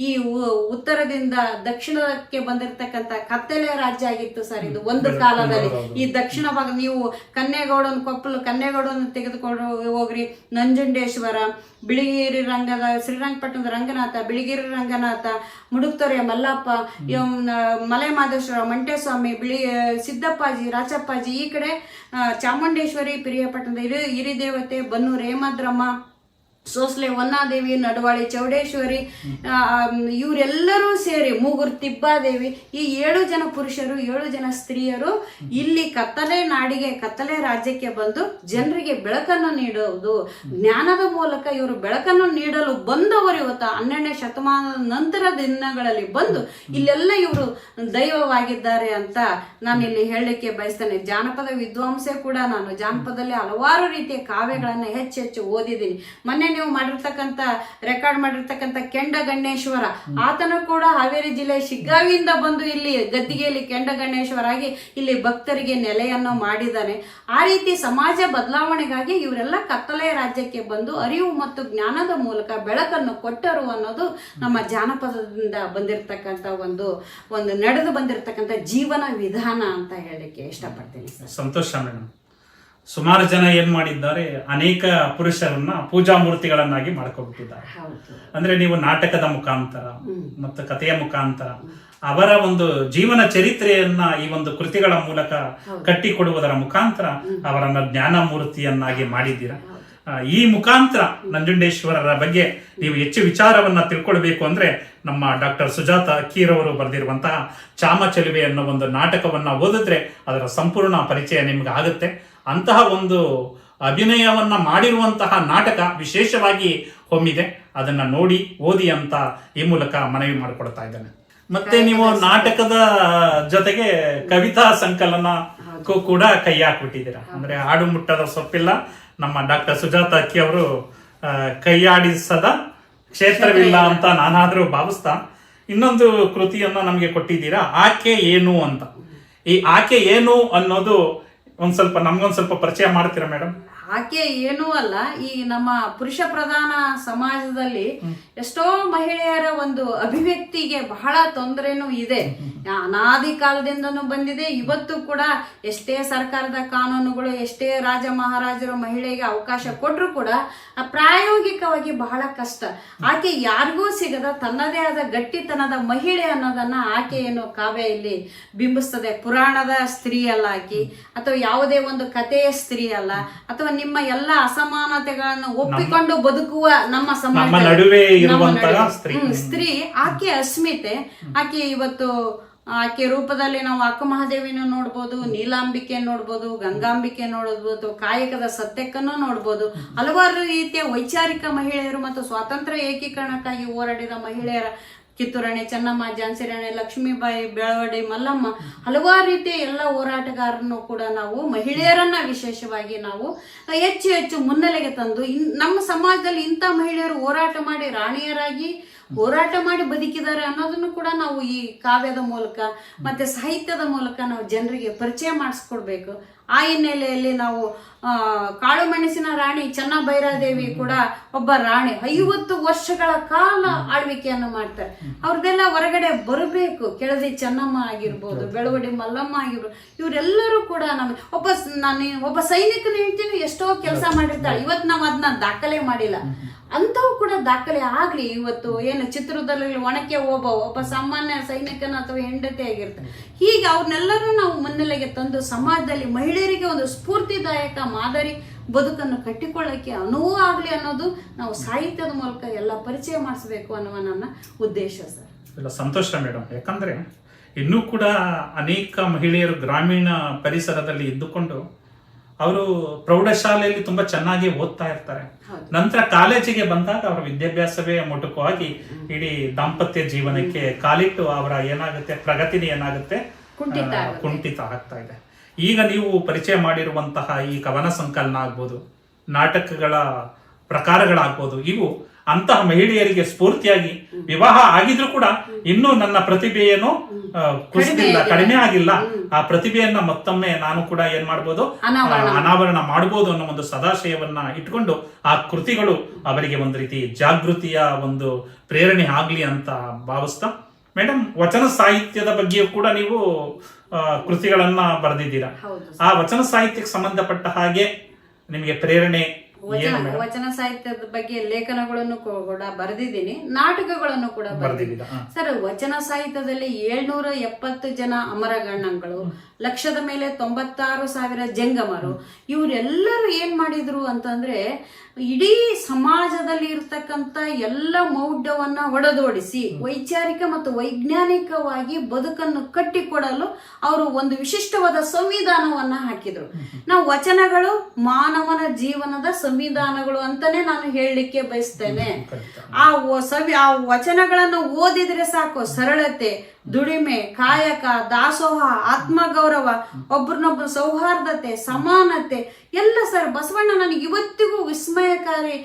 ಈ ಉತ್ತರದಿಂದ ದಕ್ಷಿಣಕ್ಕೆ ಬಂದಿರತಕ್ಕಂತ ಕತ್ತಲೆ ರಾಜ್ಯ ಆಗಿತ್ತು ಸರ್ ಇದು ಒಂದು ಕಾಲದಲ್ಲಿ. ಈ ದಕ್ಷಿಣ ಭಾಗ ನೀವು ಕನ್ನೇಗೌಡನ ತೆಗೆದುಕೊಂಡು ಹೋಗ್ರಿ, ನಂಜುಂಡೇಶ್ವರ, ಬಿಳಿಗಿರಿ ರಂಗದ ಶ್ರೀರಂಗಪಟ್ಟಣದ ರಂಗನಾಥ, ಬಿಳಿಗಿರಿ ರಂಗನಾಥ, ಮುಡುಕ್ತೊರೆ ಮಲ್ಲಪ್ಪ, ಮಲೆ ಮಾದೇಶ್ವರ, ಮಂಟೇಸ್ವಾಮಿ, ಸಿದ್ದಪ್ಪಾಜಿ, ರಾಚಪ್ಪಾಜಿ, ಈ ಕಡೆ ಚಾಮುಂಡೇಶ್ವರಿ, ಪಿರಿಯಾಪಟ್ಟಣದ ಹಿರಿದೇವತೆ, ಬನ್ನೂರು ಹೇಮದ್ರಮ್ಮ, ಸೋಸ್ಲೆ ಹೊನ್ನಾದೇವಿ, ನಡವಾಳಿ ಚೌಡೇಶ್ವರಿ, ಇವರೆಲ್ಲರೂ ಸೇರಿ ಮೂಗೂರು ತಿಬ್ಬಾದೇವಿ, ಈ 7 ಜನ ಪುರುಷರು 7 ಜನ ಸ್ತ್ರೀಯರು ಇಲ್ಲಿ ಕತ್ತಲೆ ನಾಡಿಗೆ, ಕತ್ತಲೆ ರಾಜ್ಯಕ್ಕೆ ಬಂದು ಜನರಿಗೆ ಬೆಳಕನ್ನು ನೀಡುವುದು, ಜ್ಞಾನದ ಮೂಲಕ ಇವರು ಬೆಳಕನ್ನು ನೀಡಲು ಬಂದವರು ಇವತ್ತು 12ನೇ ಶತಮಾನದ ನಂತರ ದಿನಗಳಲ್ಲಿ ಬಂದು ಇಲ್ಲೆಲ್ಲ ಇವರು ದೈವವಾಗಿದ್ದಾರೆ ಅಂತ ನಾನು ಇಲ್ಲಿ ಹೇಳಲಿಕ್ಕೆ ಬಯಸ್ತೇನೆ. ಜಾನಪದ ವಿದ್ವಾಂಸೆ ಕೂಡ ನಾನು. ಜಾನಪದದಲ್ಲಿ ಹಲವಾರು ರೀತಿಯ ಕಾವ್ಯಗಳನ್ನು ಹೆಚ್ಚು ಓದಿದ್ದೀನಿ. ಮೊನ್ನೆ ನೀವು ರೆಕಾರ್ಡ್ ಮಾಡಿರ್ತಕ್ಕಂಥ ಕೆಂಡ ಗಣೇಶ್ವರ, ಆತನು ಕೂಡ ಹಾವೇರಿ ಜಿಲ್ಲೆ ಶಿಗ್ಗಾವಿಯಿಂದ ಬಂದು ಇಲ್ಲಿ ಗದ್ದಿಗೆಯಲ್ಲಿ ಕೆಂಡ ಗಣೇಶ್ವರ ಆಗಿ ಇಲ್ಲಿ ಭಕ್ತರಿಗೆ ನೆಲೆಯನ್ನು ಮಾಡಿದ್ದಾನೆ. ಆ ರೀತಿ ಸಮಾಜ ಬದಲಾವಣೆಗಾಗಿ ಇವರೆಲ್ಲ ಕತ್ತಲೆ ರಾಜ್ಯಕ್ಕೆ ಬಂದು ಅರಿವು ಮತ್ತು ಜ್ಞಾನದ ಮೂಲಕ ಬೆಳಕನ್ನು ಕೊಟ್ಟರು ಅನ್ನೋದು ನಮ್ಮ ಜಾನಪದದಿಂದ ಬಂದಿರತಕ್ಕಂಥ ಒಂದು ನಡೆದು ಬಂದಿರತಕ್ಕಂಥ ಜೀವನ ವಿಧಾನ ಅಂತ ಹೇಳಲಿಕ್ಕೆ ಇಷ್ಟಪಡ್ತೀನಿ. ಸಂತೋಷ ಮೇಡಮ್. ಸುಮಾರು ಜನ ಏನ್ ಮಾಡಿದ್ದಾರೆ, ಅನೇಕ ಪುರುಷರನ್ನ ಪೂಜಾ ಮೂರ್ತಿಗಳನ್ನಾಗಿ ಮಾಡ್ಕೊಬಿಟ್ಟಿದ್ದಾರೆ. ಅಂದ್ರೆ ನೀವು ನಾಟಕದ ಮುಖಾಂತರ ಮತ್ತು ಕಥೆಯ ಮುಖಾಂತರ ಅವರ ಒಂದು ಜೀವನ ಚರಿತ್ರೆಯನ್ನ ಈ ಒಂದು ಕೃತಿಗಳ ಮೂಲಕ ಕಟ್ಟಿಕೊಡುವುದರ ಮುಖಾಂತರ ಅವರನ್ನ ಜ್ಞಾನ ಮೂರ್ತಿಯನ್ನಾಗಿ ಮಾಡಿದ್ದೀರಾ. ಈ ಮುಖಾಂತರ ನಂಜುಂಡೇಶ್ವರರ ಬಗ್ಗೆ ನೀವು ಹೆಚ್ಚು ವಿಚಾರವನ್ನ ತಿಳ್ಕೊಳ್ಬೇಕು ಅಂದ್ರೆ ನಮ್ಮ ಡಾಕ್ಟರ್ ಸುಜಾತ ಅಕ್ಕೀರವರು ಬರೆದಿರುವಂತಹ ಚಾಮಚಲುವೆ ಅನ್ನೋ ಒಂದು ನಾಟಕವನ್ನ ಓದಿದ್ರೆ ಅದರ ಸಂಪೂರ್ಣ ಪರಿಚಯ ನಿಮ್ಗೆ ಆಗುತ್ತೆ. ಅಂತಹ ಒಂದು ಅಭಿನಯವನ್ನ ಮಾಡಿರುವಂತಹ ನಾಟಕ ವಿಶೇಷವಾಗಿ ಹೊಮ್ಮಿದೆ. ಅದನ್ನ ನೋಡಿ ಓದಿ ಅಂತ ಈ ಮೂಲಕ ಮನವಿ ಮಾಡಿಕೊಡ್ತಾ ಇದ್ದೇನೆ. ಮತ್ತೆ ನೀವು ನಾಟಕದ ಜೊತೆಗೆ ಕವಿತಾ ಸಂಕಲನಕ್ಕೂ ಕೂಡ ಕೈ ಹಾಕ್ಬಿಟ್ಟಿದ್ದೀರಾ. ಅಂದ್ರೆ ಆಡು ಮುಟ್ಟದ ಸೊಪ್ಪಿಲ್ಲ, ನಮ್ಮ ಡಾಕ್ಟರ್ ಸುಜಾತ ಅಕ್ಕಿ ಅವರು ಕೈಯಾಡಿಸದ ಕ್ಷೇತ್ರವಿಲ್ಲ ಅಂತ ನಾನಾದ್ರೂ ಭಾವಿಸ್ತಾ ಇನ್ನೊಂದು ಕೃತಿಯನ್ನ ನಮಗೆ ಕೊಟ್ಟಿದ್ದೀರಾ, ಆಕೆ ಏನು ಅಂತ. ಈ ಆಕೆ ಏನು ಅನ್ನೋದು ನಮ್ಗೊಂದ್ ಸ್ವಲ್ಪ ಪರಿಚಯ ಮಾಡ್ತೀರಾ ಮೇಡಮ್? ಆಕೆ ಏನೂ ಅಲ್ಲ, ಈ ನಮ್ಮ ಪುರುಷ ಪ್ರಧಾನ ಸಮಾಜದಲ್ಲಿ ಎಷ್ಟೋ ಮಹಿಳೆಯರ ಒಂದು ಅಭಿವ್ಯಕ್ತಿಗೆ ಬಹಳ ತೊಂದರೆನೂ ಇದೆ. ಅನಾದಿ ಕಾಲದಿಂದನೂ ಬಂದಿದೆ. ಇವತ್ತು ಕೂಡ ಎಷ್ಟೇ ಸರ್ಕಾರದ ಕಾನೂನುಗಳು, ಎಷ್ಟೇ ರಾಜ ಮಹಾರಾಜರು ಮಹಿಳೆಗೆ ಅವಕಾಶ ಕೊಟ್ಟರು ಕೂಡ ಪ್ರಾಯೋಗಿಕವಾಗಿ ಬಹಳ ಕಷ್ಟ. ಆಕೆ ಯಾರಿಗೂ ಸಿಗದ ತನ್ನದೇ ಆದ ಗಟ್ಟಿತನದ ಮಹಿಳೆ ಅನ್ನೋದನ್ನ ಆಕೆ ಏನು ಕಾವ್ಯ ಇಲ್ಲಿ ಬಿಂಬಿಸ್ತದೆ. ಪುರಾಣದ ಸ್ತ್ರೀ ಅಲ್ಲ ಆಕೆ, ಅಥವಾ ಯಾವುದೇ ಒಂದು ಕಥೆಯ ಸ್ತ್ರೀ ಅಲ್ಲ, ಅಥವಾ ನಿಮ್ಮ ಎಲ್ಲ ಅಸಮಾನತೆಗಳನ್ನು ಒಪ್ಪಿಕೊಂಡು ಬದುಕುವ ನಮ್ಮ ಸಮಾಜ ನಡುವೆ ಸ್ತ್ರೀ. ಆಕೆ ಅಸ್ಮಿತೆ. ಆಕೆ ಇವತ್ತು ಆಕೆ ರೂಪದಲ್ಲಿ ನಾವು ಅಕ್ಕ ಮಹಾದೇವಿನೂ ನೋಡ್ಬೋದು, ನೀಲಾಂಬಿಕೆ ನೋಡ್ಬೋದು, ಗಂಗಾಂಬಿಕೆ ನೋಡ್ಬೋದು, ಕಾಯಕದ ಸತ್ಯಕ್ಕನ್ನು ನೋಡ್ಬೋದು. ಹಲವಾರು ರೀತಿಯ ವೈಚಾರಿಕ ಮಹಿಳೆಯರು ಮತ್ತು ಸ್ವಾತಂತ್ರ್ಯ ಏಕೀಕರಣಕ್ಕಾಗಿ ಹೋರಾಡಿದ ಮಹಿಳೆಯರ, ಕಿತ್ತೂರಾಣಿ ಚೆನ್ನಮ್ಮ, ಝಾನ್ಸಿ ರಾಣಿ ಲಕ್ಷ್ಮೀಬಾಯಿ, ಬೆಳವಡಿ ಮಲ್ಲಮ್ಮ, ಹಲವಾರು ರೀತಿಯ ಎಲ್ಲ ಹೋರಾಟಗಾರರನ್ನು ಕೂಡ ನಾವು ಮಹಿಳೆಯರನ್ನ ವಿಶೇಷವಾಗಿ ನಾವು ಹೆಚ್ಚು ಮುನ್ನೆಲೆಗೆ ತಂದು ನಮ್ಮ ಸಮಾಜದಲ್ಲಿ ಇಂಥ ಮಹಿಳೆಯರು ಹೋರಾಟ ಮಾಡಿ ರಾಣಿಯರಾಗಿ ಹೋರಾಟ ಮಾಡಿ ಬದುಕಿದ್ದಾರೆ ಅನ್ನೋದನ್ನು ಕೂಡ ನಾವು ಈ ಕಾವ್ಯದ ಮೂಲಕ ಮತ್ತೆ ಸಾಹಿತ್ಯದ ಮೂಲಕ ನಾವು ಜನರಿಗೆ ಪರಿಚಯ ಮಾಡಿಸ್ಕೊಡ್ಬೇಕು. ಆ ಹಿನ್ನೆಲೆಯಲ್ಲಿ ನಾವು ಕಾಳು ಮೆಣಸಿನ ರಾಣಿ ಚೆನ್ನಭೈರಾದೇವಿ ಕೂಡ ಒಬ್ಬ ರಾಣಿ 50 ವರ್ಷಗಳ ಕಾಲ ಆಳ್ವಿಕೆಯನ್ನು ಮಾಡ್ತಾರೆ. ಅವ್ರದ್ದೆಲ್ಲ ಹೊರಗಡೆ ಬರಬೇಕು. ಕೆಳದಿ ಚೆನ್ನಮ್ಮ ಆಗಿರ್ಬೋದು, ಬೆಳವಡಿ ಮಲ್ಲಮ್ಮ ಆಗಿರ್ಬೋದು, ಇವರೆಲ್ಲರೂ ಕೂಡ ಒಬ್ಬ ಸೈನಿಕನ ಹೇಳ್ತೀನಿ ಎಷ್ಟೋ ಕೆಲಸ ಮಾಡಿರ್ತಾಳೆ. ಇವತ್ತು ನಾವು ಅದನ್ನ ದಾಖಲೆ ಮಾಡಿಲ್ಲ. ಅಂಥವು ಕೂಡ ದಾಖಲೆ ಆಗ್ಲಿ. ಇವತ್ತು ಏನು ಚಿತ್ರದಲ್ಲಿ ಒಣಕೆ ಒಬ್ಬ ಸಾಮಾನ್ಯ ಸೈನಿಕನ ಅಥವಾ ಹೆಂಡತಿ ಆಗಿರ್ತಾರೆ. ಹೀಗೆ ಅವ್ರನ್ನೆಲ್ಲರೂ ನಾವು ಮುನ್ನೆಲೆಗೆ ತಂದು ಸಮಾಜದಲ್ಲಿ ಮಹಿಳೆಯರಿಗೆ ಒಂದು ಸ್ಫೂರ್ತಿದಾಯಕ ಮಾದರಿ ಬದುಕನ್ನು ಕಟ್ಟಿಕೊಳ್ಳಕ್ಕೆ ಅನುವು ಆಗ್ಲಿ ಅನ್ನೋದು ನಾವು ಸಾಹಿತ್ಯದ ಮೂಲಕ ಎಲ್ಲ ಪರಿಚಯ ಮಾಡಿಸ್ಬೇಕು ಅನ್ನುವ ನನ್ನ ಉದ್ದೇಶ ಸರ್. ಇಲ್ಲ, ಸಂತೋಷ ಮೇಡಮ್. ಯಾಕಂದ್ರೆ ಇನ್ನೂ ಕೂಡ ಅನೇಕ ಮಹಿಳೆಯರು ಗ್ರಾಮೀಣ ಪರಿಸರದಲ್ಲಿ ಇದ್ದುಕೊಂಡು ಅವರು ಪ್ರೌಢಶಾಲೆಯಲ್ಲಿ ತುಂಬಾ ಚೆನ್ನಾಗಿ ಓದ್ತಾ ಇರ್ತಾರೆ. ನಂತರ ಕಾಲೇಜಿಗೆ ಬಂದಾಗ ಅವರ ವಿದ್ಯಾಭ್ಯಾಸವೇ ಮೊಟಕುವಾಗಿ ಇಡೀ ದಾಂಪತ್ಯ ಜೀವನಕ್ಕೆ ಕಾಲಿಟ್ಟು ಅವರ ಪ್ರಗತಿನೇ ಏನಾಗುತ್ತೆ, ಕುಂಠಿತ ಆಗ್ತಾ ಇದೆ. ಈಗ ನೀವು ಪರಿಚಯ ಮಾಡಿರುವಂತಹ ಈ ಕವನ ಸಂಕಲನ ಆಗ್ಬೋದು, ನಾಟಕಗಳ ಪ್ರಕಾರಗಳಾಗ್ಬೋದು, ಇವು ಅಂತಹ ಮಹಿಳೆಯರಿಗೆ ಸ್ಫೂರ್ತಿಯಾಗಿ ವಿವಾಹ ಆಗಿದ್ರು ಕೂಡ ಇನ್ನೂ ನನ್ನ ಪ್ರತಿಭೆ ಏನು ಕುಸಿದಿಲ್ಲ, ಕಡಿಮೆ ಆಗಿಲ್ಲ. ಆ ಪ್ರತಿಭೆಯನ್ನ ಮತ್ತೊಮ್ಮೆ ನಾನು ಕೂಡ ಏನ್ ಮಾಡ್ಬೋದು, ಅನಾವರಣ ಮಾಡ್ಬೋದು ಅನ್ನೋ ಒಂದು ಸದಾಶಯವನ್ನ ಇಟ್ಕೊಂಡು ಆ ಕೃತಿಗಳು ಅವರಿಗೆ ಒಂದು ರೀತಿ ಜಾಗೃತಿಯ ಒಂದು ಪ್ರೇರಣೆ ಆಗ್ಲಿ ಅಂತ ಭಾವಿಸ್ತಾ, ಮೇಡಮ್ ವಚನ ಸಾಹಿತ್ಯದ ಬಗ್ಗೆಯೂ ಕೂಡ ನೀವು ಕೃತಿಗಳನ್ನ ಬರೆದಿದ್ದೀರಾ. ಆ ವಚನ ಸಾಹಿತ್ಯಕ್ಕೆ ಸಂಬಂಧಪಟ್ಟ ಹಾಗೆ ನಿಮಗೆ ಪ್ರೇರಣೆ ವಚನ ಸಾಹಿತ್ಯದ ಬಗ್ಗೆ ಲೇಖನಗಳನ್ನು ಕೂಡ ಬರೆದಿದ್ದೀನಿ, ನಾಟಕಗಳನ್ನು ಕೂಡ ಬರೆದಿದ್ದೀನಿ ಸರ್. ವಚನ ಸಾಹಿತ್ಯದಲ್ಲಿ 770 ಜನ ಅಮರಗಣ್ಣಗಳು, ಲಕ್ಷದ ಮೇಲೆ 96,000 ಜಂಗಮರು, ಇವರೆಲ್ಲರೂ ಏನ್ ಮಾಡಿದ್ರು ಅಂತಂದ್ರೆ ಇಡೀ ಸಮಾಜದಲ್ಲಿ ಇರ್ತಕ್ಕಂಥ ಎಲ್ಲ ಮೌಢ್ಯವನ್ನ ಒಡೆದೋಡಿಸಿ ವೈಚಾರಿಕ ಮತ್ತು ವೈಜ್ಞಾನಿಕವಾಗಿ ಬದುಕನ್ನು ಕಟ್ಟಿಕೊಡಲು ಅವರು ಒಂದು ವಿಶಿಷ್ಟವಾದ ಸಂವಿಧಾನವನ್ನ ಹಾಕಿದ್ರು. ನಾವು ವಚನಗಳು ಮಾನವನ ಜೀವನದ ಸಂವಿಧಾನಗಳು ಅಂತಾನೆ ನಾನು ಹೇಳಲಿಕ್ಕೆ ಬಯಸ್ತೇನೆ. ಆ ವಚನಗಳನ್ನು ಓದಿದ್ರೆ ಸಾಕು, ಸರಳತೆ, ದುಡಿಮೆ, ಕಾಯಕ, ದಾಸೋಹ, ಆತ್ಮಗೌರವ, ಒಬ್ರನ್ನೊಬ್ರು ಸೌಹಾರ್ದತೆ, ಸಮಾನತೆ ಎಲ್ಲ ಸರ್ ಬಸವಣ್ಣ ನನಗೆ ಇವತ್ತಿಗೂ ವಿಸ್ಮಯಕಾರಿ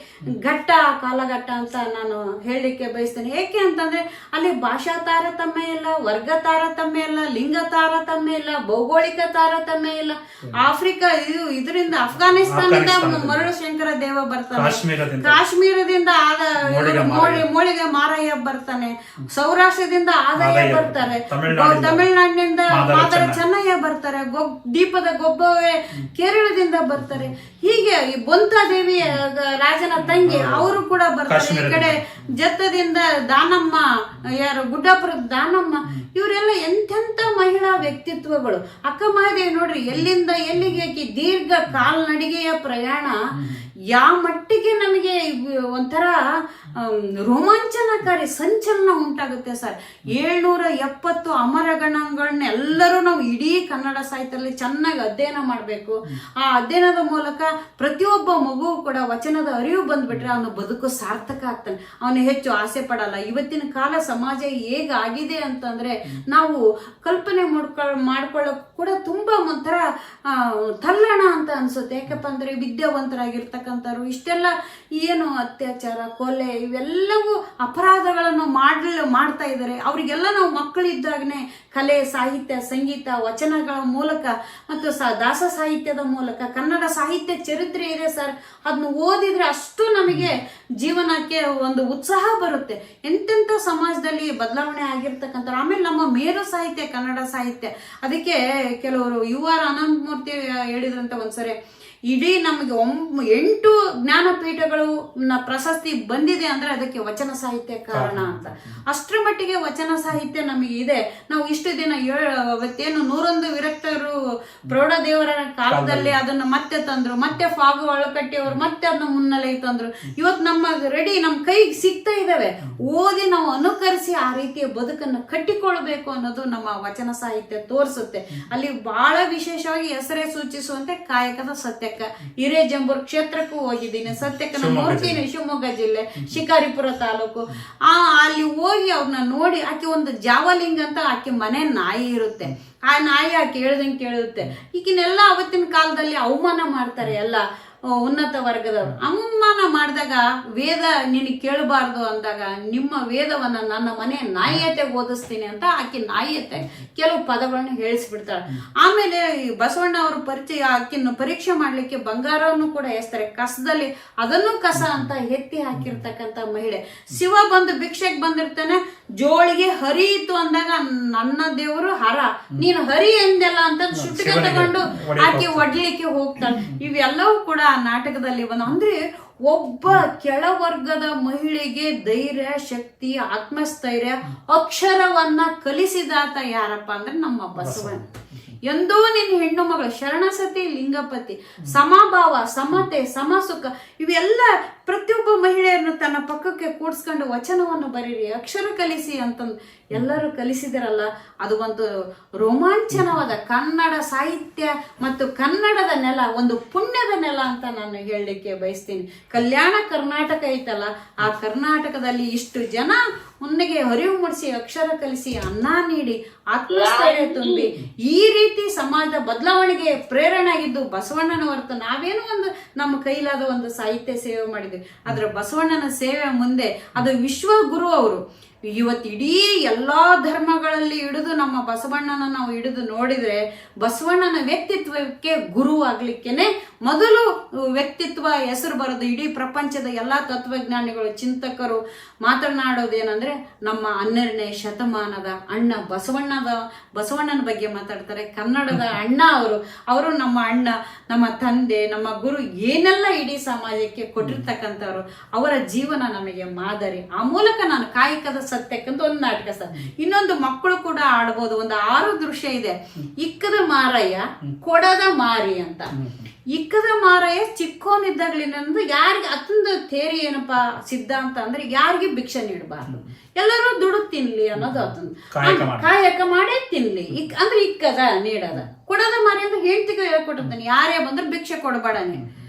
ಕಾಲಘಟ್ಟ ಅಂತ ನಾನು ಹೇಳಲಿಕ್ಕೆ ಬಯಸ್ತೇನೆ. ಏಕೆ ಅಂತಂದ್ರೆ ಅಲ್ಲಿ ಭಾಷಾ ತಾರತಮ್ಯ ಇಲ್ಲ, ವರ್ಗ ತಾರತಮ್ಯ ಇಲ್ಲ, ಲಿಂಗ ತಾರತಮ್ಯ ಇಲ್ಲ, ಭೌಗೋಳಿಕ ತಾರತಮ್ಯ ಇಲ್ಲ. ಆಫ್ರಿಕಾ ಇದರಿಂದ ಅಫ್ಘಾನಿಸ್ತಾನದಿಂದ ಮರಳು ಶಂಕರ ದೇವ ಬರ್ತಾನೆ, ಕಾಶ್ಮೀರದಿಂದ ಮೋಳಿಗೆ ಮಾರಯ್ಯ ಬರ್ತಾನೆ, ಸೌರಾಷ್ಟ್ರದಿಂದ ಆದಾಯ ಬರ್ತಾರೆ, ತಮಿಳುನಾಡಿನಿಂದ ಮಾದರ ಚೆನ್ನಯ್ಯ ಬರ್ತಾರೆ, ದೀಪದ ಗೊಬ್ಬವೇ ಕೇರಳದಿಂದ ಬರ್ತಾರೆ. ಹೀಗೆ ಈ ಬೊಂತಾದೇವಿ ರಾಜನ ತಂಗಿ ಅವರು ಕೂಡ ಬರ್ತಾರೆ. ಈ ಕಡೆ ಜತ್ತದಿಂದ ದಾನಮ್ಮ, ಯಾರು ಗುಡ್ಡಾಪುರದ ದಾನಮ್ಮ, ಇವರೆಲ್ಲ ಎಂತೆಂತ ಮಹಿಳಾ ವ್ಯಕ್ತಿತ್ವಗಳು. ಅಕ್ಕ ಮಹಾದೇವಿ ನೋಡ್ರಿ ಎಲ್ಲಿಂದ ಎಲ್ಲಿಗೆ ದೀರ್ಘ ಕಾಲ್ನಡಿಗೆಯ ಪ್ರಯಾಣ ಯಾವ ಮಟ್ಟಿಗೆ ನಮಗೆ ಒಂಥರ ರೋಮಾಂಚನಕಾರಿ ಸಂಚಲನ ಉಂಟಾಗುತ್ತೆ ಸರ್. 770 ಅಮರಗಣಗಳನ್ನ ಎಲ್ಲರೂ ನಾವು ಇಡೀ ಕನ್ನಡ ಸಾಹಿತ್ಯದಲ್ಲಿ ಚೆನ್ನಾಗಿ ಅಧ್ಯಯನ ಮಾಡಬೇಕು. ಆ ಅಧ್ಯಯನದ ಮೂಲಕ ಪ್ರತಿಯೊಬ್ಬ ಮಗು ಕೂಡ ವಚನದ ಅರಿವು ಬಂದ್ಬಿಟ್ರೆ ಅವನು ಬದುಕು ಸಾರ್ಥಕ ಆಗ್ತಾನೆ, ಅವನು ಹೆಚ್ಚು ಆಸೆ ಪಡಲ್ಲ. ಇವತ್ತಿನ ಕಾಲ ಸಮಾಜ ಹೇಗಾಗಿದೆ ಅಂತಂದ್ರೆ ನಾವು ಕಲ್ಪನೆ ಮಾಡ್ಕೊಳ್ಳೋಕೆ ಕೂಡ ತುಂಬಾ ಒಂಥರ ತಲ್ಲಣ ಅಂತ ಅನ್ಸುತ್ತೆ. ಯಾಕಪ್ಪ ಅಂದ್ರೆ ವಿದ್ಯಾವಂತರಾಗಿರ್ತಕ್ಕಂಥವ್ರು ಇಷ್ಟೆಲ್ಲ ಏನು ಅತ್ಯಾಚಾರ, ಕೊಲೆ ಇವೆಲ್ಲವೂ ಅಪರಾಧಗಳನ್ನು ಮಾಡ್ತಾ ಇದ್ದಾರೆ. ಅವರಿಗೆಲ್ಲ ನಾವು ಮಕ್ಕಳಿದ್ದಾಗನೇ ಕಲೆ, ಸಾಹಿತ್ಯ, ಸಂಗೀತ, ವಚನಗಳ ಮೂಲಕ ಮತ್ತು ದಾಸ ಸಾಹಿತ್ಯದ ಮೂಲಕ ಕನ್ನಡ ಸಾಹಿತ್ಯ ಚರಿತ್ರೆ ಇದೆ ಸರ್, ಅದನ್ನು ಓದಿದ್ರೆ ಅಷ್ಟು ನಮಗೆ ಜೀವನಕ್ಕೆ ಒಂದು ಉತ್ಸಾಹ ಬರುತ್ತೆ. ಎಂತೆಂಥ ಸಮಾಜದಲ್ಲಿ ಬದಲಾವಣೆ ಆಗಿರ್ತಕ್ಕಂಥ. ಆಮೇಲೆ ನಮ್ಮ ಮೇರು ಸಾಹಿತ್ಯ ಕನ್ನಡ ಸಾಹಿತ್ಯ, ಅದಕ್ಕೆ ಕೆಲವರು UR ಅನಂತಮೂರ್ತಿ ಹೇಳಿದ್ರಂತ ಒಂದ್ಸರಿ, ಇಡೀ ನಮಗೆ 8 ಜ್ಞಾನಪೀಠಗಳು ಪ್ರಶಸ್ತಿ ಬಂದಿದೆ ಅಂದ್ರೆ ಅದಕ್ಕೆ ವಚನ ಸಾಹಿತ್ಯ ಕಾರಣ ಅಂತ. ಅಷ್ಟರ ಮಟ್ಟಿಗೆ ವಚನ ಸಾಹಿತ್ಯ ನಮಗೆ ಇದೆ. ನಾವು ಇಷ್ಟು ದಿನ ಅವತ್ತೇನು 101 ವಿರಕ್ತರು ಪ್ರೌಢದೇವರ ಕಾಲದಲ್ಲಿ ಅದನ್ನ ಮತ್ತೆ ತಂದ್ರು, ಮತ್ತೆ ಫಾಗು ಅಳಕಟ್ಟಿ ಅವರು ಮತ್ತೆ ಅದನ್ನ ಮುನ್ನೆಲೆಗೆ ತಂದ್ರು. ಇವತ್ತು ನಮ್ಮ ರೆಡಿ ನಮ್ಮ ಕೈಗೆ ಸಿಗ್ತಾ ಇದಾವೆ. ಓದಿ ನಾವು ಅನುಕರಿಸಿ ಆ ರೀತಿಯ ಬದುಕನ್ನು ಕಟ್ಟಿಕೊಳ್ಬೇಕು ಅನ್ನೋದು ನಮ್ಮ ವಚನ ಸಾಹಿತ್ಯ ತೋರಿಸುತ್ತೆ. ಅಲ್ಲಿ ಬಹಳ ವಿಶೇಷವಾಗಿ ಹೆಸರೇ ಸೂಚಿಸುವಂತೆ ಕಾಯಕದ ಸತ್ಯಕ್ಕ ಹಿರೇಜಂಬೂರ್ ಕ್ಷೇತ್ರಕ್ಕೂ ಹೋಗಿದ್ದೀನಿ. ಸತ್ಯಕ್ಕನ ನೋಡ್ತೀನಿ, ಶಿವಮೊಗ್ಗ ಜಿಲ್ಲೆ ಶಿಕಾರಿಪುರ ತಾಲೂಕು. ಅಲ್ಲಿ ಹೋಗಿ ಅವ್ರನ್ನ ನೋಡಿ, ಆಕೆ ಒಂದು ಜಾವಲಿಂಗ್ ಅಂತ ಆಕೆ ಮನೆ ನಾಯಿ ಇರುತ್ತೆ. ಆ ನಾಯಿ ಆಕೆ ಹೇಳ್ದಂಗೆ ಕೇಳುತ್ತೆ. ಈಗಿನೆಲ್ಲ ಅವತ್ತಿನ ಕಾಲದಲ್ಲಿ ಅವಮಾನ ಮಾಡ್ತಾರೆ ಎಲ್ಲ ಉನ್ನತ ವರ್ಗದವರು. ಅವಮಾನ ಮಾಡಿದಾಗ ವೇದ ನಿನಗೆ ಕೇಳಬಾರ್ದು ಅಂದಾಗ ನಿಮ್ಮ ವೇದವನ್ನ ನನ್ನ ಮನೆ ನಾಯಿಯತೆ ಓದಿಸ್ತೀನಿ ಅಂತ ಆಕೆ ನಾಯಿಯತೆ ಕೆಲವು ಪದಗಳನ್ನು ಹೇಳಿಸ್ಬಿಡ್ತಾಳೆ. ಆಮೇಲೆ ಬಸವಣ್ಣ ಅವರು ಆಕಿನ ಪರೀಕ್ಷೆ ಮಾಡ್ಲಿಕ್ಕೆ ಬಂಗಾರವನ್ನು ಕೂಡ ಎಸ್ತಾರೆ ಕಸದಲ್ಲಿ, ಅದನ್ನು ಕಸ ಅಂತ ಎತ್ತಿ ಹಾಕಿರ್ತಕ್ಕಂಥ ಮಹಿಳೆ. ಶಿವ ಬಂದು ಭಿಕ್ಷೆಗೆ ಬಂದಿರ್ತಾನೆ, ಜೋಳಿಗೆ ಹರಿಯಿತು ಅಂದಾಗ ನನ್ನ ದೇವರು ಹರ, ನೀನು ಹರಿ ಎಂದೆಲ್ಲ ಅಂತ ಸುಟ್ಟಿಗೆ ತಗೊಂಡು ಆಕೆ ಒಡ್ಲಿಕ್ಕೆ ಹೋಗ್ತಾಳೆ. ಇವೆಲ್ಲವೂ ಕೂಡ ನಾಟಕದಲ್ಲಿ ಅಂದ್ರೆ ಒಬ್ಬ ಕೆಳವರ್ಗದ ಮಹಿಳೆಗೆ ಧೈರ್ಯ, ಶಕ್ತಿ, ಆತ್ಮಸ್ಥೈರ್ಯ, ಅಕ್ಷರವನ್ನ ಕಲಿಸಿದಾತ ಯಾರಪ್ಪ ಅಂದ್ರೆ ನಮ್ಮ ಬಸವಣ್ಣ. ಎಂದೋ ನಿನ್ನ ಹೆಣ್ಣು ಮಗಳು ಶರಣಸತಿ ಲಿಂಗಪತಿ, ಸಮಭಾವ, ಸಮತೆ, ಸಮಸುಖ ಇವೆಲ್ಲ ಪ್ರತಿಯೊಬ್ಬ ಮಹಿಳೆಯರನ್ನು ತನ್ನ ಪಕ್ಕಕ್ಕೆ ಕೂಡಿಸ್ಕೊಂಡು ವಚನವನ್ನು ಬರೀರಿ, ಅಕ್ಷರ ಕಲಿಸಿ ಅಂತಂದು ಎಲ್ಲರೂ ಕಲಿಸಿದಿರಲ್ಲ. ಅದು ಒಂದು ರೋಮಾಂಚನವಾದ ಕನ್ನಡ ಸಾಹಿತ್ಯ ಮತ್ತು ಕನ್ನಡದ ನೆಲ, ಒಂದು ಪುಣ್ಯದ ನೆಲ ಅಂತ ನಾನು ಹೇಳಲಿಕ್ಕೆ ಬಯಸ್ತೀನಿ. ಕಲ್ಯಾಣ ಕರ್ನಾಟಕ ಐತಲ್ಲ, ಆ ಕರ್ನಾಟಕದಲ್ಲಿ ಇಷ್ಟು ಜನ ಅವನಿಗೆ ಅರಿವು ಮೂಡಿಸಿ ಅಕ್ಷರ ಕಲಿಸಿ ಅನ್ನ ನೀಡಿ ಆತ್ಮಸ್ಥೈರ್ಯ ತುಂಬಿ ಈ ರೀತಿ ಸಮಾಜದ ಬದಲಾವಣೆಗೆ ಪ್ರೇರಣೆ ಆಗಿದ್ದು ಬಸವಣ್ಣನ ಹೊರತು ನಾವೇನೋ ಒಂದು ನಮ್ಮ ಕೈಲಾದ ಒಂದು ಸಾಹಿತ್ಯ ಸೇವೆ ಮಾಡಿದ್ವಿ. ಆದ್ರೆ ಬಸವಣ್ಣನ ಸೇವೆ ಮುಂದೆ ಅದು ವಿಶ್ವಗುರು ಅವರು. ಇವತ್ತು ಇಡೀ ಎಲ್ಲಾ ಧರ್ಮಗಳಲ್ಲಿ ಹಿಡಿದು ನಮ್ಮ ಬಸವಣ್ಣನ ನಾವು ಹಿಡಿದು ನೋಡಿದ್ರೆ ಬಸವಣ್ಣನ ವ್ಯಕ್ತಿತ್ವಕ್ಕೆ ಗುರು ಆಗ್ಲಿಕ್ಕೇನೆ ಮೊದಲು ವ್ಯಕ್ತಿತ್ವ ಹೆಸರು ಬರೋದು. ಇಡೀ ಪ್ರಪಂಚದ ಎಲ್ಲಾ ತತ್ವಜ್ಞಾನಿಗಳು ಚಿಂತಕರು ಮಾತನಾಡೋದೇನಂದ್ರೆ ನಮ್ಮ 12ನೇ ಶತಮಾನದ ಅಣ್ಣ ಬಸವಣ್ಣನ ಬಗ್ಗೆ ಮಾತಾಡ್ತಾರೆ. ಕನ್ನಡದ ಅಣ್ಣ ಅವರು ನಮ್ಮ ಅಣ್ಣ, ನಮ್ಮ ತಂದೆ, ನಮ್ಮ ಗುರು, ಏನೆಲ್ಲ ಇಡೀ ಸಮಾಜಕ್ಕೆ ಕೊಟ್ಟಿರ್ತಕ್ಕಂಥವ್ರು. ಅವರ ಜೀವನ ನಮಗೆ ಮಾದರಿ. ಆ ಮೂಲಕ ನಾನು ಕಾಯಕದ ಸತ್ಯಕ್ಕಂತ ಒಂದು ನಾಟಕ ಸರ್. ಇನ್ನೊಂದು ಮಕ್ಕಳು ಕೂಡ ಆಡ್ಬೋದು. ಒಂದು 6 ದೃಶ್ಯ ಇದೆ. ಇಕ್ಕದ ಮಾರಯ್ಯ ಕೊಡದ ಮಾರಿ ಅಂತ. ಇಕ್ಕದ ಮಾರಯ್ಯ ಚಿಕ್ಕೋನಿದ್ದಾಗ್ಲಿನಂದು ಯಾರಿಗೆ ಅತ್ತೊಂದು ಥೇರಿ ಏನಪ್ಪಾ ಸಿದ್ಧಾಂತ ಅಂದ್ರೆ ಯಾರಿಗೆ ಭಿಕ್ಷೆ ನೀಡಬಾರ್ದು, ಎಲ್ಲರೂ ದುಡ್ಡು ತಿನ್ಲಿ ಅನ್ನೋದು ಅದೊಂದು ಕಾಯಕ ಮಾಡೇ ತಿನ್ಲಿ. ಅಂದ್ರೆ ಇಕ್ಕದ ನೀಡದ. ಕೊಡದ ಮಾರಿ ಅಂದ್ರೆ ಹೆಂಡತಿಗೆ ಹೇಳ್ಕೊಟ್ಟಿರ್ತಾನೆ, ಯಾರೇ ಬಂದ್ರೆ ಭಿಕ್ಷೆ ಕೊಡಬೇಡನೆ.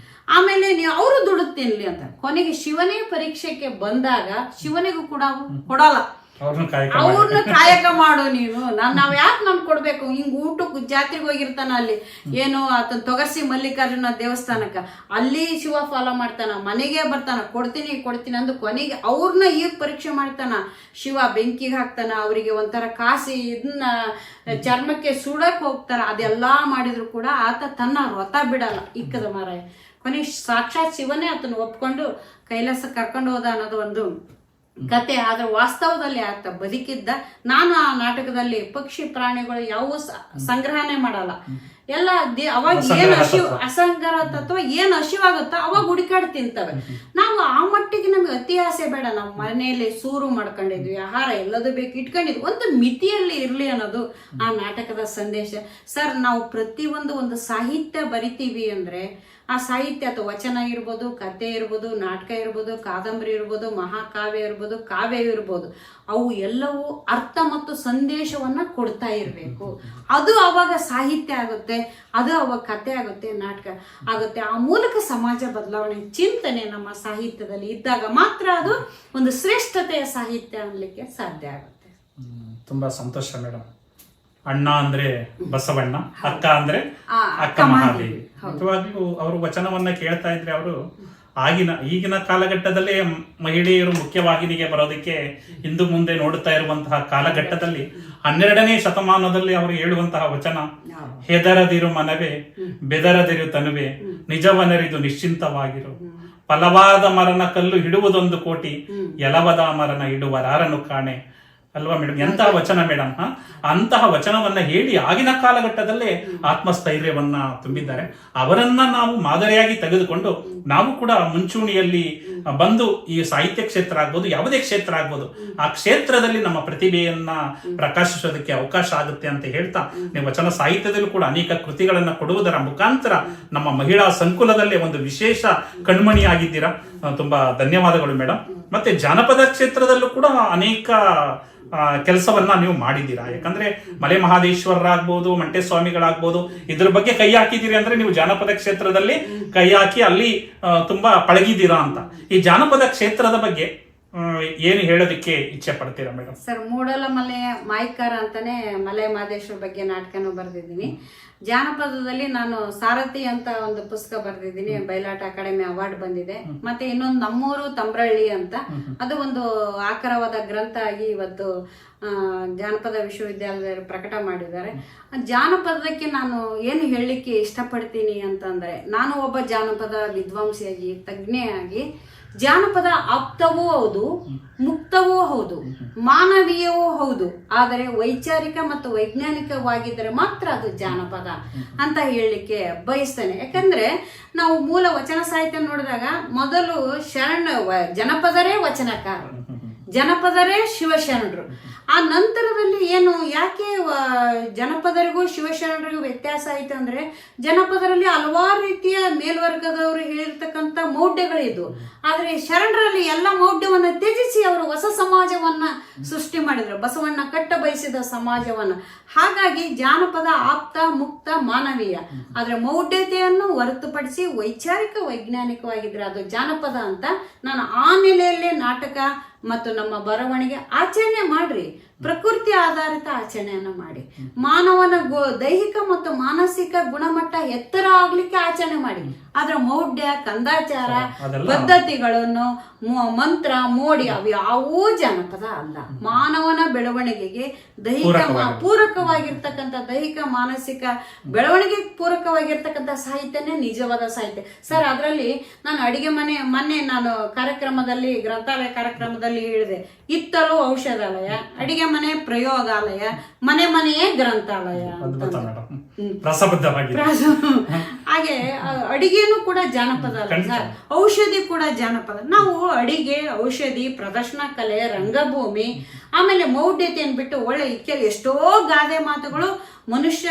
ಆಮೇಲೆ ನೀವು ಅವರು ದುಡ್ಡು ತಿನ್ಲಿ ಅಂತ. ಕೊನೆಗೆ ಶಿವನೇ ಪರೀಕ್ಷೆಗೆ ಬಂದಾಗ ಶಿವನಿಗೂ ಕೂಡ ಕೊಡಲ್ಲ, ಅವ್ರನ್ನ ಕಾಯಕ ಮಾಡು ನೀನು. ನಾವ್ ಯಾಕೆ ನನ್ ಕೊಡ್ಬೇಕು? ಹಿಂಗ್ ಊಟಕ್ಕೆ ಜಾತ್ರೆಗೆ ಹೋಗಿರ್ತಾನ, ಅಲ್ಲಿ ಏನು ಆತನ ತೊಗರ್ಸಿ ಮಲ್ಲಿಕಾರ್ಜುನ ದೇವಸ್ಥಾನಕ್ಕ, ಅಲ್ಲಿ ಶಿವ ಫಾಲೋ ಮಾಡ್ತಾನ, ಮನೆಗೆ ಬರ್ತಾನ, ಕೊಡ್ತೀನಿ ಅಂದು ಕೊನೆಗೆ ಅವ್ರನ್ನ ಈಗ ಪರೀಕ್ಷೆ ಮಾಡ್ತಾನ. ಶಿವ ಬೆಂಕಿಗೆ ಹಾಕ್ತಾನ, ಅವರಿಗೆ ಒಂಥರ ಕಾಸಿ ಇದನ್ನ ಚರ್ಮಕ್ಕೆ ಸುಡಕ್ ಹೋಗ್ತಾರ. ಅದೆಲ್ಲಾ ಮಾಡಿದ್ರು ಕೂಡ ಆತ ತನ್ನ ವ್ರತ ಬಿಡಲ್ಲ. ಇಕ್ಕದ ಮಾರಾಯ ಕೊನೆಗೆ ಸಾಕ್ಷಾತ್ ಶಿವನೇ ಆತನ ಒಪ್ಕೊಂಡು ಕೈಲಾಸ ಕರ್ಕೊಂಡು ಹೋದ ಅನ್ನೋದು ಒಂದು ಕತೆ. ಆದ್ರೆ ವಾಸ್ತವದಲ್ಲಿ ಆತ ಬದುಕಿದ್ದ. ನಾನು ಆ ನಾಟಕದಲ್ಲಿ ಪಕ್ಷಿ ಪ್ರಾಣಿಗಳು ಯಾವ ಸಂಗ್ರಹಣೆ ಮಾಡಲ್ಲ. ಎಲ್ಲ ಅವಾಗ ಏನ್ ಅಸಂಗರ ತತ್ವ ಏನ್ ಹಸಿವಾಗುತ್ತೋ ಅವಾಗ ಹುಡುಕಾಡಿ ತಿಂತವೆ. ನಾವು ಆ ಮಟ್ಟಿಗೆ ನಮ್ಗೆ ಅತಿ ಆಸೆ ಬೇಡ. ನಾವು ಮನೆಯಲ್ಲಿ ಸೂರು ಮಾಡ್ಕೊಂಡಿದ್ವಿ, ಆಹಾರ ಎಲ್ಲದೂ ಬೇಕು ಇಟ್ಕೊಂಡಿದ್ವಿ. ಒಂದು ಮಿತಿಯಲ್ಲಿ ಇರ್ಲಿ ಅನ್ನೋದು ಆ ನಾಟಕದ ಸಂದೇಶ ಸರ್. ನಾವು ಒಂದು ಸಾಹಿತ್ಯ ಬರಿತೀವಿ ಅಂದ್ರೆ ಆ ಸಾಹಿತ್ಯ ಅಥವಾ ವಚನ ಇರ್ಬೋದು, ಕತೆ ಇರ್ಬೋದು, ನಾಟಕ ಇರ್ಬೋದು, ಕಾದಂಬರಿ ಇರ್ಬೋದು, ಮಹಾಕಾವ್ಯ ಇರ್ಬೋದು, ಕಾವ್ಯ ಇರ್ಬೋದು, ಅವು ಎಲ್ಲವೂ ಅರ್ಥ ಮತ್ತು ಸಂದೇಶವನ್ನ ಕೊಡ್ತಾ ಇರಬೇಕು. ಅದು ಅವಾಗ ಸಾಹಿತ್ಯ ಆಗುತ್ತೆ, ಅದು ಅವಾಗ ಕತೆ ಆಗುತ್ತೆ, ನಾಟಕ ಆಗುತ್ತೆ. ಆ ಮೂಲಕ ಸಮಾಜ ಬದಲಾವಣೆ ಚಿಂತನೆ ನಮ್ಮ ಸಾಹಿತ್ಯದಲ್ಲಿ ಇದ್ದಾಗ ಮಾತ್ರ ಅದು ಒಂದು ಶ್ರೇಷ್ಠತೆಯ ಸಾಹಿತ್ಯ ಅನ್ನಲಿಕ್ಕೆ ಸಾಧ್ಯ ಆಗುತ್ತೆ. ತುಂಬಾ ಸಂತೋಷ ಮೇಡಮ್. ಅಣ್ಣ ಅಂದ್ರೆ ಬಸವಣ್ಣ, ಅಕ್ಕ ಅಂದ್ರೆ ಅಕ್ಕ ಮಹಾದೇವಿ. ನಿಜವಾಗ್ಲೂ ಅವರು ವಚನವನ್ನ ಕೇಳ್ತಾ ಇದ್ರೆ ಅವರು ಈಗಿನ ಕಾಲಘಟ್ಟದಲ್ಲೇ ಮಹಿಳೆಯರು ಮುಖ್ಯವಾಹಿನಿಗೆ ಬರೋದಕ್ಕೆ ಹಿಂದು ಮುಂದೆ ನೋಡುತ್ತಾ ಇರುವಂತಹ ಕಾಲಘಟ್ಟದಲ್ಲಿ 12ನೇ ಶತಮಾನದಲ್ಲಿ ಅವರು ಹೇಳುವಂತಹ ವಚನ, ಹೆದರದಿರು ಮನವೇ ಬೆದರದಿರು ತನುವೆ ನಿಜವನರಿದು ನಿಶ್ಚಿಂತವಾಗಿರು, ಫಲವಾದ ಮರನ ಕಲ್ಲು ಹಿಡುವುದೊಂದು ಕೋಟಿ, ಎಲವದ ಮರನ ಇಡುವರಾರನು ಕಾಣೆ ಅಲ್ವಾ ಮೇಡಮ್? ಎಂತಹ ವಚನ ಮೇಡಮ್. ಅಂತಹ ವಚನವನ್ನ ಹೇಳಿ ಆಗಿನ ಕಾಲಘಟ್ಟದಲ್ಲೇ ಆತ್ಮಸ್ಥೈರ್ಯವನ್ನ ತುಂಬಿದ್ದಾರೆ. ಅವರನ್ನ ನಾವು ಮಾದರಿಯಾಗಿ ತೆಗೆದುಕೊಂಡು ನಾವು ಕೂಡ ಮುಂಚೂಣಿಯಲ್ಲಿ ಬಂದು ಈ ಸಾಹಿತ್ಯ ಕ್ಷೇತ್ರ ಆಗ್ಬೋದು, ಯಾವುದೇ ಕ್ಷೇತ್ರ ಆಗ್ಬೋದು, ಆ ಕ್ಷೇತ್ರದಲ್ಲಿ ನಮ್ಮ ಪ್ರತಿಭೆಯನ್ನ ಪ್ರಕಾಶಿಸೋದಕ್ಕೆ ಅವಕಾಶ ಆಗುತ್ತೆ ಅಂತ ಹೇಳ್ತಾ, ನೀವು ವಚನ ಸಾಹಿತ್ಯದಲ್ಲೂ ಕೂಡ ಅನೇಕ ಕೃತಿಗಳನ್ನ ಕೊಡುವುದರ ಮುಖಾಂತರ ನಮ್ಮ ಮಹಿಳಾ ಸಂಕುಲದಲ್ಲೇ ಒಂದು ವಿಶೇಷ ಕಣ್ಮಣಿ ಆಗಿದ್ದೀರಾ. ತುಂಬಾ ಧನ್ಯವಾದಗಳು ಮೇಡಮ್. ಮತ್ತೆ ಜಾನಪದ ಕ್ಷೇತ್ರದಲ್ಲೂ ಕೂಡ ಅನೇಕ ಕೆಲಸವನ್ನ ನೀವು ಮಾಡಿದ್ದೀರಾ. ಯಾಕಂದ್ರೆ ಮಲೆ ಮಹಾದೇಶ್ವರರಾಗ್ಬೋದು, ಮಂಟೇಸ್ವಾಮಿಗಳಾಗ್ಬೋದು, ಇದ್ರ ಬಗ್ಗೆ ಕೈ ಹಾಕಿದ್ದೀರಿ ಅಂದ್ರೆ ನೀವು ಜಾನಪದ ಕ್ಷೇತ್ರದಲ್ಲಿ ಕೈ ಹಾಕಿ ಅಲ್ಲಿ ತುಂಬಾ ಪಳಗಿದ್ದೀರಾ ಅಂತ. ಈ ಜಾನಪದ ಕ್ಷೇತ್ರದ ಬಗ್ಗೆ ಏನು ಹೇಳೋದಕ್ಕೆ ಇಚ್ಛೆ ಪಡ್ತೀರಾ ಮೇಡಮ್? ಸರ್, ಮೂಡಲ ಮಲೆ ಮಾಯ್ಕಾರ ಅಂತಾನೆ ಮಲೆ ಮಹದೇಶ್ವರ ಬಗ್ಗೆ ನಾಟಕನೂ ಬರೆದಿದ್ದೀನಿ. ಜಾನಪದದಲ್ಲಿ ನಾನು ಸಾರಥಿ ಅಂತ ಒಂದು ಪುಸ್ತಕ ಬರೆದಿದ್ದೀನಿ, ಬಯಲಾಟ ಅಕಾಡೆಮಿ ಅವಾರ್ಡ್ ಬಂದಿದೆ. ಮತ್ತೆ ಇನ್ನೊಂದು ನಮ್ಮೂರು ತಂಬ್ರಳ್ಳಿ ಅಂತ, ಅದು ಒಂದು ಆಕರವಾದ ಗ್ರಂಥ ಆಗಿ ಇವತ್ತು ಜಾನಪದ ವಿಶ್ವವಿದ್ಯಾಲಯದಲ್ಲಿ ಪ್ರಕಟ ಮಾಡಿದ್ದಾರೆ. ಜಾನಪದಕ್ಕೆ ನಾನು ಏನು ಹೇಳಲಿಕ್ಕೆ ಇಷ್ಟಪಡ್ತೀನಿ ಅಂತಂದ್ರೆ, ನಾನು ಒಬ್ಬ ಜಾನಪದ ವಿದ್ವಾಂಸಿಯಾಗಿ ತಜ್ಞೆಯಾಗಿ ಜಾನಪದ ಆಪ್ತವೂ ಹೌದು, ಮುಕ್ತವೂ ಹೌದು, ಮಾನವೀಯವೂ ಹೌದು. ಆದರೆ ವೈಚಾರಿಕ ಮತ್ತು ವೈಜ್ಞಾನಿಕವಾಗಿದ್ದರೆ ಮಾತ್ರ ಅದು ಜಾನಪದ ಅಂತ ಹೇಳಲಿಕ್ಕೆ ಬಯಸ್ತೇನೆ. ಯಾಕಂದ್ರೆ ನಾವು ಮೂಲ ವಚನ ಸಾಹಿತ್ಯ ನೋಡಿದಾಗ ಮೊದಲು ಜನಪದರೇ ವಚನಕಾರರು, ಜನಪದರೇ ಶಿವಶರಣರು. ಆ ನಂತರದಲ್ಲಿ ಏನು ಯಾಕೆ ಜನಪದರಿಗೂ ಶಿವಶರಣರಿಗೂ ವ್ಯತ್ಯಾಸ ಆಯ್ತು ಅಂದ್ರೆ, ಜನಪದರಲ್ಲಿ ಹಲವಾರು ರೀತಿಯ ಮೇಲ್ವರ್ಗದವರು ಹೇಳಿರ್ತಕ್ಕಂಥ ಮೌಢ್ಯಗಳಿದ್ವು. ಆದ್ರೆ ಶರಣರಲ್ಲಿ ಎಲ್ಲ ಮೌಢ್ಯವನ್ನ ತ್ಯಜಿಸಿ ಅವರು ಹೊಸ ಸಮಾಜವನ್ನ ಸೃಷ್ಟಿ ಮಾಡಿದ್ರು, ಬಸವಣ್ಣ ಕಟ್ಟ ಬಯಸಿದ ಸಮಾಜವನ್ನ. ಹಾಗಾಗಿ ಜಾನಪದ ಆಪ್ತ, ಮುಕ್ತ, ಮಾನವೀಯ. ಆದ್ರೆ ಮೌಢ್ಯತೆಯನ್ನು ಹೊರತುಪಡಿಸಿ ವೈಚಾರಿಕ ವೈಜ್ಞಾನಿಕವಾಗಿದ್ರೆ ಅದು ಜಾನಪದ ಅಂತ ನಾನು ಆ ನೆಲೆಯಲ್ಲೇ ನಾಟಕ ಮತ್ತು ನಮ್ಮ ಬರವಣಿಗೆ ಆಚರಣೆ ಮಾಡ್ರಿ. ಪ್ರಕೃತಿ ಆಧಾರಿತ ಆಚರಣೆಯನ್ನ ಮಾಡಿ. ಮಾನವನ ದೈಹಿಕ ಮತ್ತು ಮಾನಸಿಕ ಗುಣಮಟ್ಟ ಎತ್ತರ ಆಗ್ಲಿಕ್ಕೆ ಆಚರಣೆ ಮಾಡಿ. ಆದ್ರೆ ಮೌಢ್ಯ, ಕಂದಾಚಾರ, ಪದ್ಧತಿಗಳನ್ನು, ಮಂತ್ರ, ಮೋಡಿ ಅವು ಯಾವೂ ಜಾನಪದ ಅಲ್ಲ. ಮಾನವನ ಬೆಳವಣಿಗೆಗೆ ಪೂರಕವಾಗಿರ್ತಕ್ಕಂಥ ದೈಹಿಕ ಮಾನಸಿಕ ಬೆಳವಣಿಗೆ ಪೂರಕವಾಗಿರ್ತಕ್ಕಂಥ ಸಾಹಿತ್ಯನೇ ನಿಜವಾದ ಸಾಹಿತ್ಯ ಸರ್. ಅದರಲ್ಲಿ ನಾನು ಅಡಿಗೆ ಮೊನ್ನೆ ನಾನು ಕಾರ್ಯಕ್ರಮದಲ್ಲಿ, ಗ್ರಂಥಾಲಯ ಕಾರ್ಯಕ್ರಮದಲ್ಲಿ ಹೇಳಿದೆ, ಇತ್ತಲು ಔಷಧಾಲಯ, ಅಡಿಗೆ ಮನೆ ಪ್ರಯೋಗಾಲಯ, ಮನೆ ಮನೆಯೇ ಗ್ರಂಥಾಲಯ. ಹಾಗೆ ಅಡಿಗೆನೂ ಕೂಡ ಜಾನಪದ ಅಲ್ಲ ಸರ್, ಔಷಧಿ ಕೂಡ ಜಾನಪದ. ನಾವು ಅಡಿಗೆ, ಔಷಧಿ, ಪ್ರದರ್ಶನ ಕಲೆ, ರಂಗಭೂಮಿ, ಆಮೇಲೆ ಮೌಢ್ಯತೆಯನ್ನು ಬಿಟ್ಟು ಒಳ್ಳೆ ಎಷ್ಟೋ ಗಾದೆ ಮಾತುಗಳು ಮನುಷ್ಯ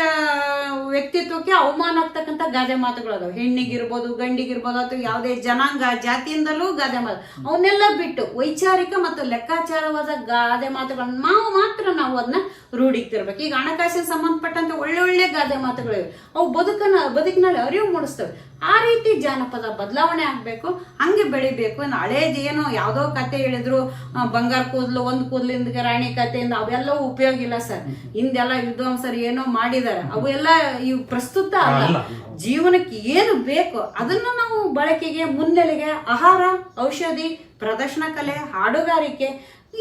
ವ್ಯಕ್ತಿತ್ವಕ್ಕೆ ಅವಮಾನ ಆಗ್ತಕ್ಕಂಥ ಗಾದೆ ಮಾತುಗಳು ಅದಾವ. ಹೆಣ್ಣಿಗಿರ್ಬೋದು, ಗಂಡಿಗಿರ್ಬೋದು, ಅಥವಾ ಯಾವುದೇ ಜನಾಂಗ ಜಾತಿಯಿಂದಲೂ ಗಾದೆ ಮಾತು, ಅವನ್ನೆಲ್ಲ ಬಿಟ್ಟು ವೈಚಾರಿಕ ಮತ್ತು ಲೆಕ್ಕಾಚಾರವಾದ ಗಾದೆ ಮಾತುಗಳನ್ನ ನಾವು ಅದನ್ನ ರೂಢಿಗ್ತಿರ್ಬೇಕು. ಈಗ ಹಣಕಾಸಿನ ಸಂಬಂಧಪಟ್ಟಂತ ಒಳ್ಳೊಳ್ಳೆ ಗಾದೆ ಮಾತುಗಳಿವೆ, ಅವು ಬದುಕಿನಲ್ಲಿ ಅರಿವು ಮೂಡಿಸ್ತವೆ. ಆ ರೀತಿ ಜಾನಪದ ಬದಲಾವಣೆ ಆಗ್ಬೇಕು, ಹಂಗೆ ಬೆಳಿಬೇಕು. ಹಳೇದೇನೋ ಯಾವುದೋ ಕತೆ ಹೇಳಿದ್ರು, ಬಂಗಾರ ಕೂದಲು, ಒಂದು ಕೂದಲಿಂದ ರಾಣಿ ಕಥೆಯಿಂದ, ಅವೆಲ್ಲವೂ ಉಪಯೋಗ ಇಲ್ಲ ಸರ್. ಹಿಂದೆಲ್ಲ ವಿದ್ವಾಂಸರು ಏನೋ ಮಾಡಿದ್ದಾರೆ, ಅವೆಲ್ಲ ಇವು ಪ್ರಸ್ತುತ ಅಲ್ಲ. ಜೀವನಕ್ಕೆ ಏನು ಬೇಕು ಅದನ್ನು ನಾವು ಬಳಕೆಗೆ, ಮುನ್ನೆಲೆಗೆ, ಆಹಾರ, ಔಷಧಿ, ಪ್ರದರ್ಶನ ಕಲೆ, ಹಾಡುಗಾರಿಕೆ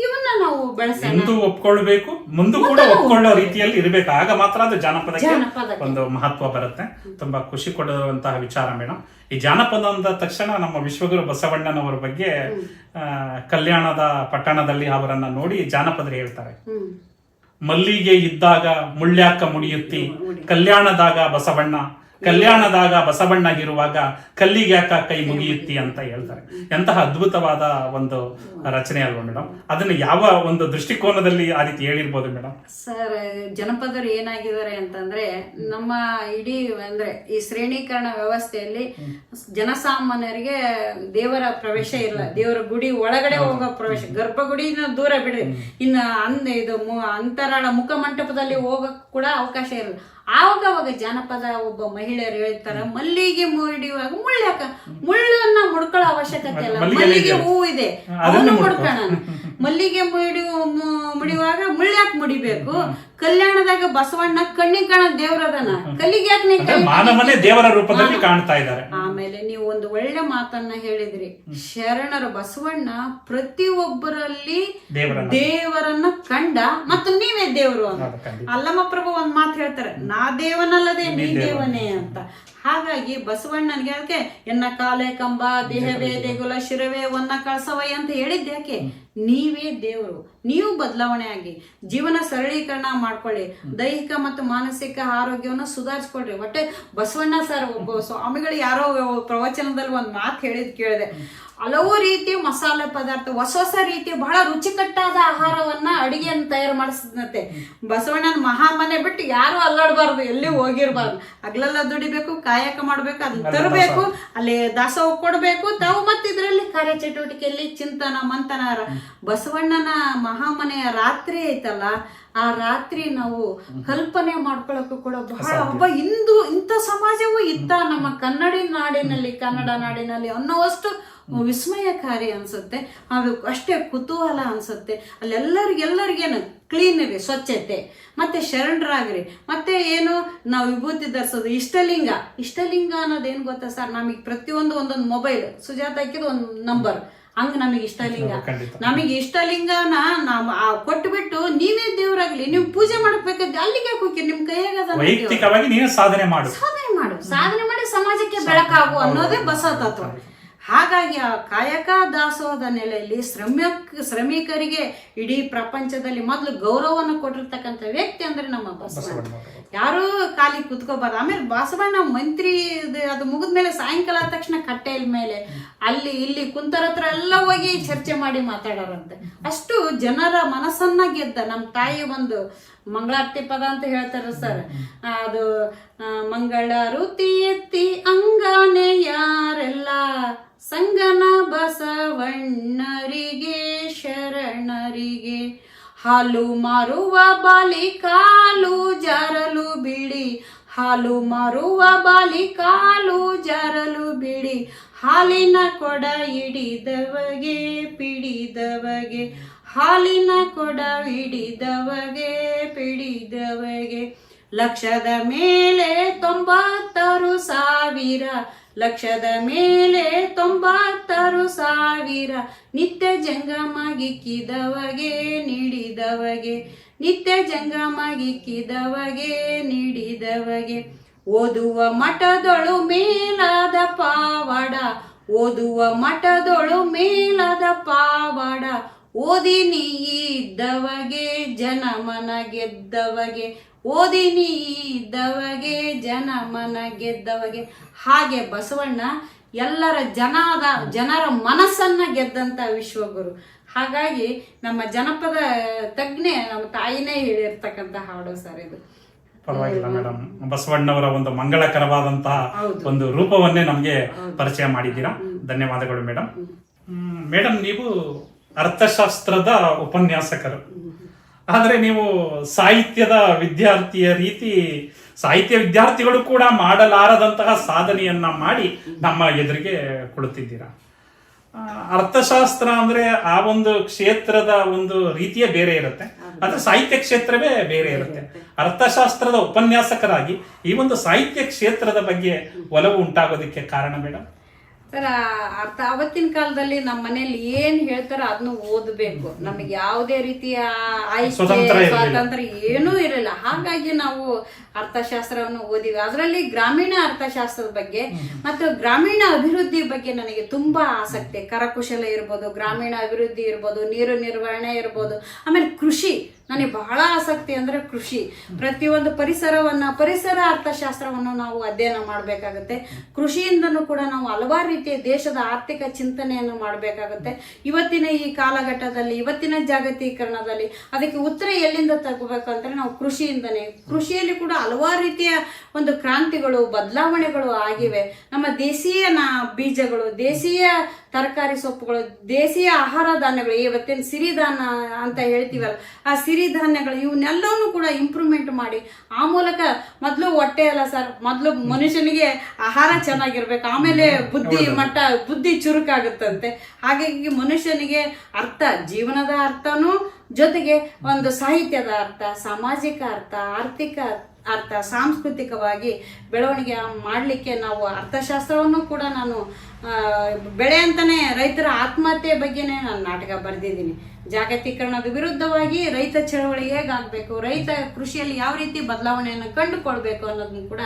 ಇವನ್ನ ನಾವು ಬೆಳೆಸೋಣ, ಒಪ್ಕೊಳ್ಬೇಕು, ಮುಂದೆ ಕೂಡ ಒಪ್ಕೊಳ್ಳೋ ರೀತಿಯಲ್ಲಿ ಇರಬೇಕು. ಆಗ ಮಾತ್ರ ಅದು ಜಾನಪದಕ್ಕೆ ಒಂದು ಮಹತ್ವ ಬರುತ್ತೆ. ತುಂಬಾ ಖುಷಿ ಕೊಡುವಂತಹ ವಿಚಾರ ಮೇಡಮ್. ಈ ಜಾನಪದ ಅಂದ ತಕ್ಷಣ ನಮ್ಮ ವಿಶ್ವಗುರು ಬಸವಣ್ಣನವರ ಬಗ್ಗೆ ಕಲ್ಯಾಣದ ಪಟ್ಟಣದಲ್ಲಿ ಅವರನ್ನ ನೋಡಿ ಜಾನಪದರು ಹೇಳ್ತಾರೆ, ಮಲ್ಲಿಗೆ ಇದ್ದಾಗ ಮುಳ್ಳ್ಯಾಕ ಮುಡಿಯುತ್ತಿ, ಕಲ್ಯಾಣದಾಗ ಬಸವಣ್ಣ, ಕಲ್ಯಾಣದಾಗ ಬಸವಣ್ಣ ಇರುವಾಗ ಕಲ್ಲಿಗೆ ಯಾಕ ಕೈ ಮುಗಿಯುತ್ತಿ ಅಂತ ಹೇಳ್ತಾರೆ. ಎಂತಹ ಅದ್ಭುತವಾದ ಒಂದು ರಚನೆ ಅಲ್ವಾ ಮೇಡಮ್? ಅದನ್ನ ಯಾವ ಒಂದು ದೃಷ್ಟಿಕೋನದಲ್ಲಿ ಆ ರೀತಿ ಹೇಳಿರ್ಬೋದು ಮೇಡಮ್? ಸರ್, ಜನಪದರು ಏನಾಗಿದ್ದಾರೆ ಅಂತಂದ್ರೆ, ನಮ್ಮ ಇಡೀ ಅಂದ್ರೆ ಈ ಶ್ರೇಣೀಕರಣ ವ್ಯವಸ್ಥೆಯಲ್ಲಿ ಜನಸಾಮಾನ್ಯರಿಗೆ ದೇವರ ಪ್ರವೇಶ ಇಲ್ಲ. ದೇವರ ಗುಡಿ ಒಳಗಡೆ ಹೋಗೋ ಪ್ರವೇಶ, ಗರ್ಭಗುಡಿನ ದೂರ ಬಿಡಿ, ಇನ್ನು ಇದು ಅಂತರಾಳ ಮುಖಮಂಟಪದಲ್ಲಿ ಹೋಗಕ್ ಕೂಡ ಅವಕಾಶ ಇರಲ್ಲ. ಆವಾಗ ಜಾನಪದ ಒಬ್ಬ ಮಹಿಳೆಯರು ಹೇಳ್ತಾರ, ಮಲ್ಲಿಗೆ ಮುಡಿಯುವಾಗ ಮುಳ್ಳ್ಯಾಕ, ಮುಳ್ಳನ್ನ ಮುಡ್ಕೊಳ್ಳೋ ಅವಶ್ಯಕತೆ ಇಲ್ಲ, ಮಲ್ಲಿಗೆ ಹೂವು ಇದೆ ಅವನು ಮುಡ್ಕೋಣ. ಮಲ್ಲಿಗೆ ಮುಡಿಯುವಾಗ ಮುಳ್ಳ್ಯಾಕ ಮುಡಿಬೇಕು, ಕಲ್ಯಾಣದಾಗ ಬಸವಣ್ಣ ಕಣ್ಣಿಗೆ ಕಾಣ ದೇವರದನ, ಕಲ್ಲಿಗೆ ಯಾಕೆ ದೇವರ ರೂಪದಲ್ಲಿ ಕಾಣ್ತಾ ಇದ್ದಾರೆ. ಆಮೇಲೆ ನೀವು ಒಂದು ಒಳ್ಳೆ ಮಾತನ್ನ ಹೇಳಿದ್ರಿ, ಶರಣರು ಬಸವಣ್ಣ ಪ್ರತಿಯೊಬ್ಬರಲ್ಲಿ ದೇವರನ್ನ ಕಂಡ ಮತ್ತು ನೀವೇ ದೇವರು ಅಂತ. ಅಲ್ಲಮ ಪ್ರಭು ಒಂದ್ ಮಾತು ಹೇಳ್ತಾರೆ, ನಾ ದೇವನಲ್ಲದೆ ನೀ ದೇವನೇ ಅಂತ. ಹಾಗಾಗಿ ಬಸವಣ್ಣನಿಗೆ ಅದಕ್ಕೆ ಎನ್ನ ಕಾಲೆ ಕಂಬ, ದೇಹವೇ ದೇಗುಲ, ಶಿರವೇ ಒನ್ನ ಕಳಸವೈ ಅಂತ ಹೇಳಿದ್ದೆ ಯಾಕೆ? ನೀವೇ ದೇವರು. ನೀವು ಬದಲಾವಣೆ ಆಗಿ ಜೀವನ ಸರಳೀಕರಣ ಮಾಡ್ಕೊಳ್ಳಿ, ದೈಹಿಕ ಮತ್ತು ಮಾನಸಿಕ ಆರೋಗ್ಯವನ್ನು ಸುಧಾರಿಸ್ಕೊಳ್ರಿ. ಒಟ್ಟೆ ಬಸವಣ್ಣ ಸರ್ ಒಬ್ಬ ಸ್ವಾಮಿಗಳು ಯಾರೋ ಪ್ರವಚನದಲ್ಲಿ ಒಂದ್ ಮಾತು ಹೇಳಿದ್ ಕೇಳಿದೆ, ಹಲವು ರೀತಿಯ ಮಸಾಲೆ ಪದಾರ್ಥ, ಹೊಸ ರೀತಿಯ ಬಹಳ ರುಚಿಕಟ್ಟಾದ ಆಹಾರವನ್ನ ಅಡಿಗೆಯನ್ನು ತಯಾರು ಮಾಡಿಸ್ತಂತೆ. ಬಸವಣ್ಣನ ಮಹಾಮನೆ ಬಿಟ್ಟು ಯಾರು ಅಲ್ಲಾಡಬಾರ್ದು, ಎಲ್ಲಿ ಹೋಗಿರ್ಬಾರ್ದು, ಹಗಲೆಲ್ಲ ದುಡಿಬೇಕು, ಕಾಯಕ ಮಾಡ್ಬೇಕು, ಅದನ್ನ ತರಬೇಕು, ಅಲ್ಲಿ ದಾಸೋಹ ಕೊಡ್ಬೇಕು ತಾವು. ಮತ್ತೆ ಇದರಲ್ಲಿ ಕಾರ್ಯಚಟುವಟಿಕೆಯಲ್ಲಿ ಚಿಂತನ ಮಂಥನ. ಬಸವಣ್ಣನ ಮಹಾಮನೆಯ ರಾತ್ರಿ ಐತಲ್ಲ, ಆ ರಾತ್ರಿ ನಾವು ಕಲ್ಪನೆ ಮಾಡ್ಕೊಳ್ಳೋಕ್ಕೂ ಕೂಡ ಬಹಳ ಇಂಥ ಸಮಾಜವೂ ಇತ್ತ ನಮ್ಮ ಕನ್ನಡ ನಾಡಿನಲ್ಲಿ ಅನ್ನೋವಷ್ಟು ವಿಸ್ಮಯಕಾರಿ ಅನ್ಸುತ್ತೆ. ಅದು ಅಷ್ಟೇ ಕುತೂಹಲ ಅನ್ಸುತ್ತೆ. ಅಲ್ಲೆಲ್ಲರಿಗೇನು ಕ್ಲೀನ್ ಇರಿ, ಸ್ವಚ್ಛತೆ, ಮತ್ತೆ ಶರಣರಾಗ್ರಿ, ಮತ್ತೆ ಏನು ನಾವು ವಿಭೂತಿ ಧರಿಸೋದು, ಇಷ್ಟಲಿಂಗ ಅನ್ನೋದೇನು ಗೊತ್ತಾ ಸರ್? ನಮಗೆ ಪ್ರತಿಯೊಂದು ಒಂದೊಂದು ಮೊಬೈಲ್ ಸುಜಾತ ಹಾಕಿದ ಒಂದು ನಂಬರ್, ಹಂಗ ನಮಗೆ ಇಷ್ಟಲಿಂಗನ ನಾವು ಕೊಟ್ಬಿಟ್ಟು ನೀವೇ ದೇವರಾಗ್ಲಿ, ನೀವು ಪೂಜೆ ಮಾಡಬೇಕಾದ್ರೆ ಅಲ್ಲಿಗೆ ಹೋಗಿ ನಿಮ್ ಕೈಯಾಗ ಸಾಧನೆ ಮಾಡಿ ಸಮಾಜಕ್ಕೆ ಬೆಳಕಾಗು ಅನ್ನೋದೇ ಬಸವ ತತ್ವ. ಹಾಗಾಗಿ ಆ ಕಾಯಕ ದಾಸೋಹದ ನೆಲೆಯಲ್ಲಿ ಶ್ರಮಿಕರಿಗೆ ಇಡೀ ಪ್ರಪಂಚದಲ್ಲಿ ಮೊದಲು ಗೌರವವನ್ನು ಕೊಟ್ಟಿರ್ತಕ್ಕಂಥ ವ್ಯಕ್ತಿ ಅಂದ್ರೆ ನಮ್ಮ ಬಸವಣ್ಣ. ಯಾರು ಖಾಲಿ ಕುತ್ಕೋಬಾರ್ದು. ಆಮೇಲೆ ಬಸವಣ್ಣ ಮಂತ್ರಿ ಅದು ಮುಗಿದ್ಮೇಲೆ ಸಾಯಂಕಾಲ ಆದ ತಕ್ಷಣ ಕಟ್ಟೆಯ ಮೇಲೆ ಅಲ್ಲಿ ಇಲ್ಲಿ ಕುಂತರ ಹತ್ರ ಎಲ್ಲ ಹೋಗಿ ಚರ್ಚೆ ಮಾಡಿ ಮಾತಾಡೋರಂತೆ. ಅಷ್ಟು ಜನರ ಮನಸ್ಸನ್ನ ಗೆದ್ದ ನಮ್ಮ ತಾಯಿ ಒಂದು ಮಂಗಳಾರತಿ ಪದ ಅಂತ ಹೇಳ್ತಾರೆ ಸರ್. ಅದು ಮಂಗಳಾರುತಿ ಎತ್ತಿ ಅಂಗಾನೆ ಯಾರೆಲ್ಲ ಸಂಗನ ಬಸವಣ್ಣರಿಗೆ ಶರಣರಿಗೆ, ಹಾಲು ಮಾರುವ ಬಾಲಿ ಕಾಲು ಜಾರಲು ಬಿಡಿ, ಹಾಲು ಮಾರುವ ಬಾಲಿ ಕಾಲು ಜಾರಲು ಬಿಡಿ, ಹಾಲಿನ ಕೊಡ ಹಿಡಿದವಗೆ ಪಿಡಿದವಗೆ, ಹಾಲಿನ ಕೊಡ ಹಿಡಿದವಗೆ ಪಿಡಿದವಗೆ, ಲಕ್ಷದ ಮೇಲೆ 96,000, ಲಕ್ಷದ ಮೇಲೆ 96,000, ನಿತ್ಯ ಜಂಗಮಗಿಕ್ಕಿದವಗೆ ನೀಡಿದವಗೆ, ನಿತ್ಯ ಜಂಗಮಗಿಕ್ಕಿದವಗೆ ನೀಡಿದವಗೆ, ಓದುವ ಮಠದೊಳು ಮೇಲಾದ ಪಾವಡ, ಓದುವ ಮಠದೊಳು ಮೇಲಾದ ಪಾವಡ, ಓದಿ ನೀ ಇದ್ದವಗೆ ಜನಮನ ಗೆದ್ದವಗೆ, ಓದಿ ನೀ ಇದ್ದವಗೆ ಜನಮನ ಗೆದ್ದವಗೆ. ಹಾಗೆ ಬಸವಣ್ಣ ಎಲ್ಲರ ಜನರ ಮನಸ್ಸನ್ನ ಗೆದ್ದಂತ ವಿಶ್ವಗುರು. ಹಾಗಾಗಿ ನಮ್ಮ ಜನಪದ ತಜ್ಞೆ ನಮ್ಮ ತಾಯಿನೇ ಹೇಳಿರ್ತಕ್ಕಂಥ ಹಾಡು ಸರ್ ಇದು. ಪರವಾಗಿಲ್ಲ ಮೇಡಮ್, ಬಸವಣ್ಣವರ ಒಂದು ಮಂಗಳಕರವಾದಂತಹ ಒಂದು ರೂಪವನ್ನೇ ನಮ್ಗೆ ಪರಿಚಯ ಮಾಡಿದ್ದೀರಾ. ಧನ್ಯವಾದಗಳು ಮೇಡಮ್. ಮೇಡಮ್, ನೀವು ಅರ್ಥಶಾಸ್ತ್ರದ ಉಪನ್ಯಾಸಕರು, ಆದ್ರೆ ನೀವು ಸಾಹಿತ್ಯದ ವಿದ್ಯಾರ್ಥಿಯ ರೀತಿ ಸಾಹಿತ್ಯ ವಿದ್ಯಾರ್ಥಿಗಳು ಕೂಡ ಮಾಡಲಾರದಂತಹ ಸಾಧನೆಯನ್ನ ಮಾಡಿ ನಮ್ಮ ಎದುರಿಗೆ ಕುಳಿತಿದ್ದೀರಾ. ಅರ್ಥಶಾಸ್ತ್ರ ಅಂದ್ರೆ ಆ ಒಂದು ಕ್ಷೇತ್ರದ ಒಂದು ರೀತಿಯೇ ಬೇರೆ ಇರುತ್ತೆ, ಆದ್ರೆ ಸಾಹಿತ್ಯ ಕ್ಷೇತ್ರವೇ ಬೇರೆ ಇರುತ್ತೆ. ಅರ್ಥಶಾಸ್ತ್ರದ ಉಪನ್ಯಾಸಕರಾಗಿ ಈ ಒಂದು ಸಾಹಿತ್ಯ ಕ್ಷೇತ್ರದ ಬಗ್ಗೆ ಒಲವು ಉಂಟಾಗೋದಕ್ಕೆ ಕಾರಣ ಮೇಡಮ್? ಸರ್, ಅವತ್ತಿನ ಕಾಲದಲ್ಲಿ ನಮ್ಮ ಮನೇಲಿ ಏನ್ ಹೇಳ್ತಾರ ಅದನ್ನು ಓದಬೇಕು. ನಮಗೆ ಯಾವುದೇ ರೀತಿಯ ಸ್ವಾತಂತ್ರ್ಯ ಏನೂ ಇರಲಿಲ್ಲ. ಹಾಗಾಗಿ ನಾವು ಅರ್ಥಶಾಸ್ತ್ರವನ್ನು ಓದಿವಿ. ಅದರಲ್ಲಿ ಗ್ರಾಮೀಣ ಅರ್ಥಶಾಸ್ತ್ರದ ಬಗ್ಗೆ ಮತ್ತು ಗ್ರಾಮೀಣ ಅಭಿವೃದ್ಧಿ ಬಗ್ಗೆ ನನಗೆ ತುಂಬಾ ಆಸಕ್ತಿ. ಕರಕುಶಲ ಇರ್ಬೋದು, ಗ್ರಾಮೀಣ ಅಭಿವೃದ್ಧಿ ಇರ್ಬೋದು, ನೀರು ನಿರ್ವಹಣೆ ಇರ್ಬೋದು, ಆಮೇಲೆ ಕೃಷಿ ನನಗೆ ಬಹಳ ಆಸಕ್ತಿ. ಅಂದ್ರೆ ಕೃಷಿ, ಪ್ರತಿಯೊಂದು ಪರಿಸರ ಅರ್ಥಶಾಸ್ತ್ರವನ್ನು ನಾವು ಅಧ್ಯಯನ ಮಾಡಬೇಕಾಗುತ್ತೆ. ಕೃಷಿಯಿಂದನೂ ಕೂಡ ನಾವು ಹಲವಾರು ರೀತಿಯ ದೇಶದ ಆರ್ಥಿಕ ಚಿಂತನೆಯನ್ನು ಮಾಡಬೇಕಾಗುತ್ತೆ. ಇವತ್ತಿನ ಈ ಕಾಲಘಟ್ಟದಲ್ಲಿ, ಇವತ್ತಿನ ಜಾಗತೀಕರಣದಲ್ಲಿ ಅದಕ್ಕೆ ಉತ್ತರ ಎಲ್ಲಿಂದ ತಗೋಬೇಕು ಅಂದ್ರೆ ನಾವು ಕೃಷಿಯಿಂದನೇ. ಕೃಷಿಯಲ್ಲಿ ಕೂಡ ಹಲವಾರು ರೀತಿಯ ಒಂದು ಕ್ರಾಂತಿಗಳು, ಬದಲಾವಣೆಗಳು ಆಗಿವೆ. ನಮ್ಮ ದೇಶೀಯ ಬೀಜಗಳು, ದೇಶೀಯ ತರಕಾರಿ ಸೊಪ್ಪುಗಳು, ದೇಶೀಯ ಆಹಾರ ಧಾನ್ಯಗಳು, ಇವತ್ತಿನ ಸಿರಿಧಾನ್ಯ ಅಂತ ಹೇಳ್ತೀವಲ್ಲ, ಆ ಸಿರಿಧಾನ್ಯಗಳು ಇವನ್ನೆಲ್ಲವನ್ನೂ ಕೂಡ ಇಂಪ್ರೂವ್ಮೆಂಟ್ ಮಾಡಿ ಆ ಮೂಲಕ ಮೊದಲು ಹೊಟ್ಟೆ ಅಲ್ಲ ಸರ್, ಮೊದಲು ಮನುಷ್ಯನಿಗೆ ಆಹಾರ ಚೆನ್ನಾಗಿರ್ಬೇಕು, ಆಮೇಲೆ ಬುದ್ಧಿ ಚುರುಕಾಗುತ್ತಂತೆ. ಹಾಗಾಗಿ ಮನುಷ್ಯನಿಗೆ ಜೀವನದ ಅರ್ಥನೂ ಜೊತೆಗೆ ಒಂದು ಸಾಹಿತ್ಯದ ಅರ್ಥ, ಸಾಮಾಜಿಕ ಅರ್ಥ, ಆರ್ಥಿಕ ಅರ್ಥ, ಸಾಂಸ್ಕೃತಿಕವಾಗಿ ಬೆಳವಣಿಗೆ ಮಾಡಲಿಕ್ಕೆ ನಾವು ಅರ್ಥಶಾಸ್ತ್ರವನ್ನು ಕೂಡ ನಾನು ಬೆಳೆ ಅಂತಾನೆ ರೈತರ ಆತ್ಮಹತ್ಯೆ ಬಗ್ಗೆನೇ ನಾನು ನಾಟಕ ಬರೆದಿದ್ದೀನಿ. ಜಾಗತೀಕರಣದ ವಿರುದ್ಧವಾಗಿ ರೈತ ಚಳವಳಿ ಹೇಗಾಗಬೇಕು, ರೈತ ಕೃಷಿಯಲ್ಲಿ ಯಾವ ರೀತಿ ಬದಲಾವಣೆಯನ್ನು ಕಂಡುಕೊಳ್ಬೇಕು ಅನ್ನೋದನ್ನು ಕೂಡ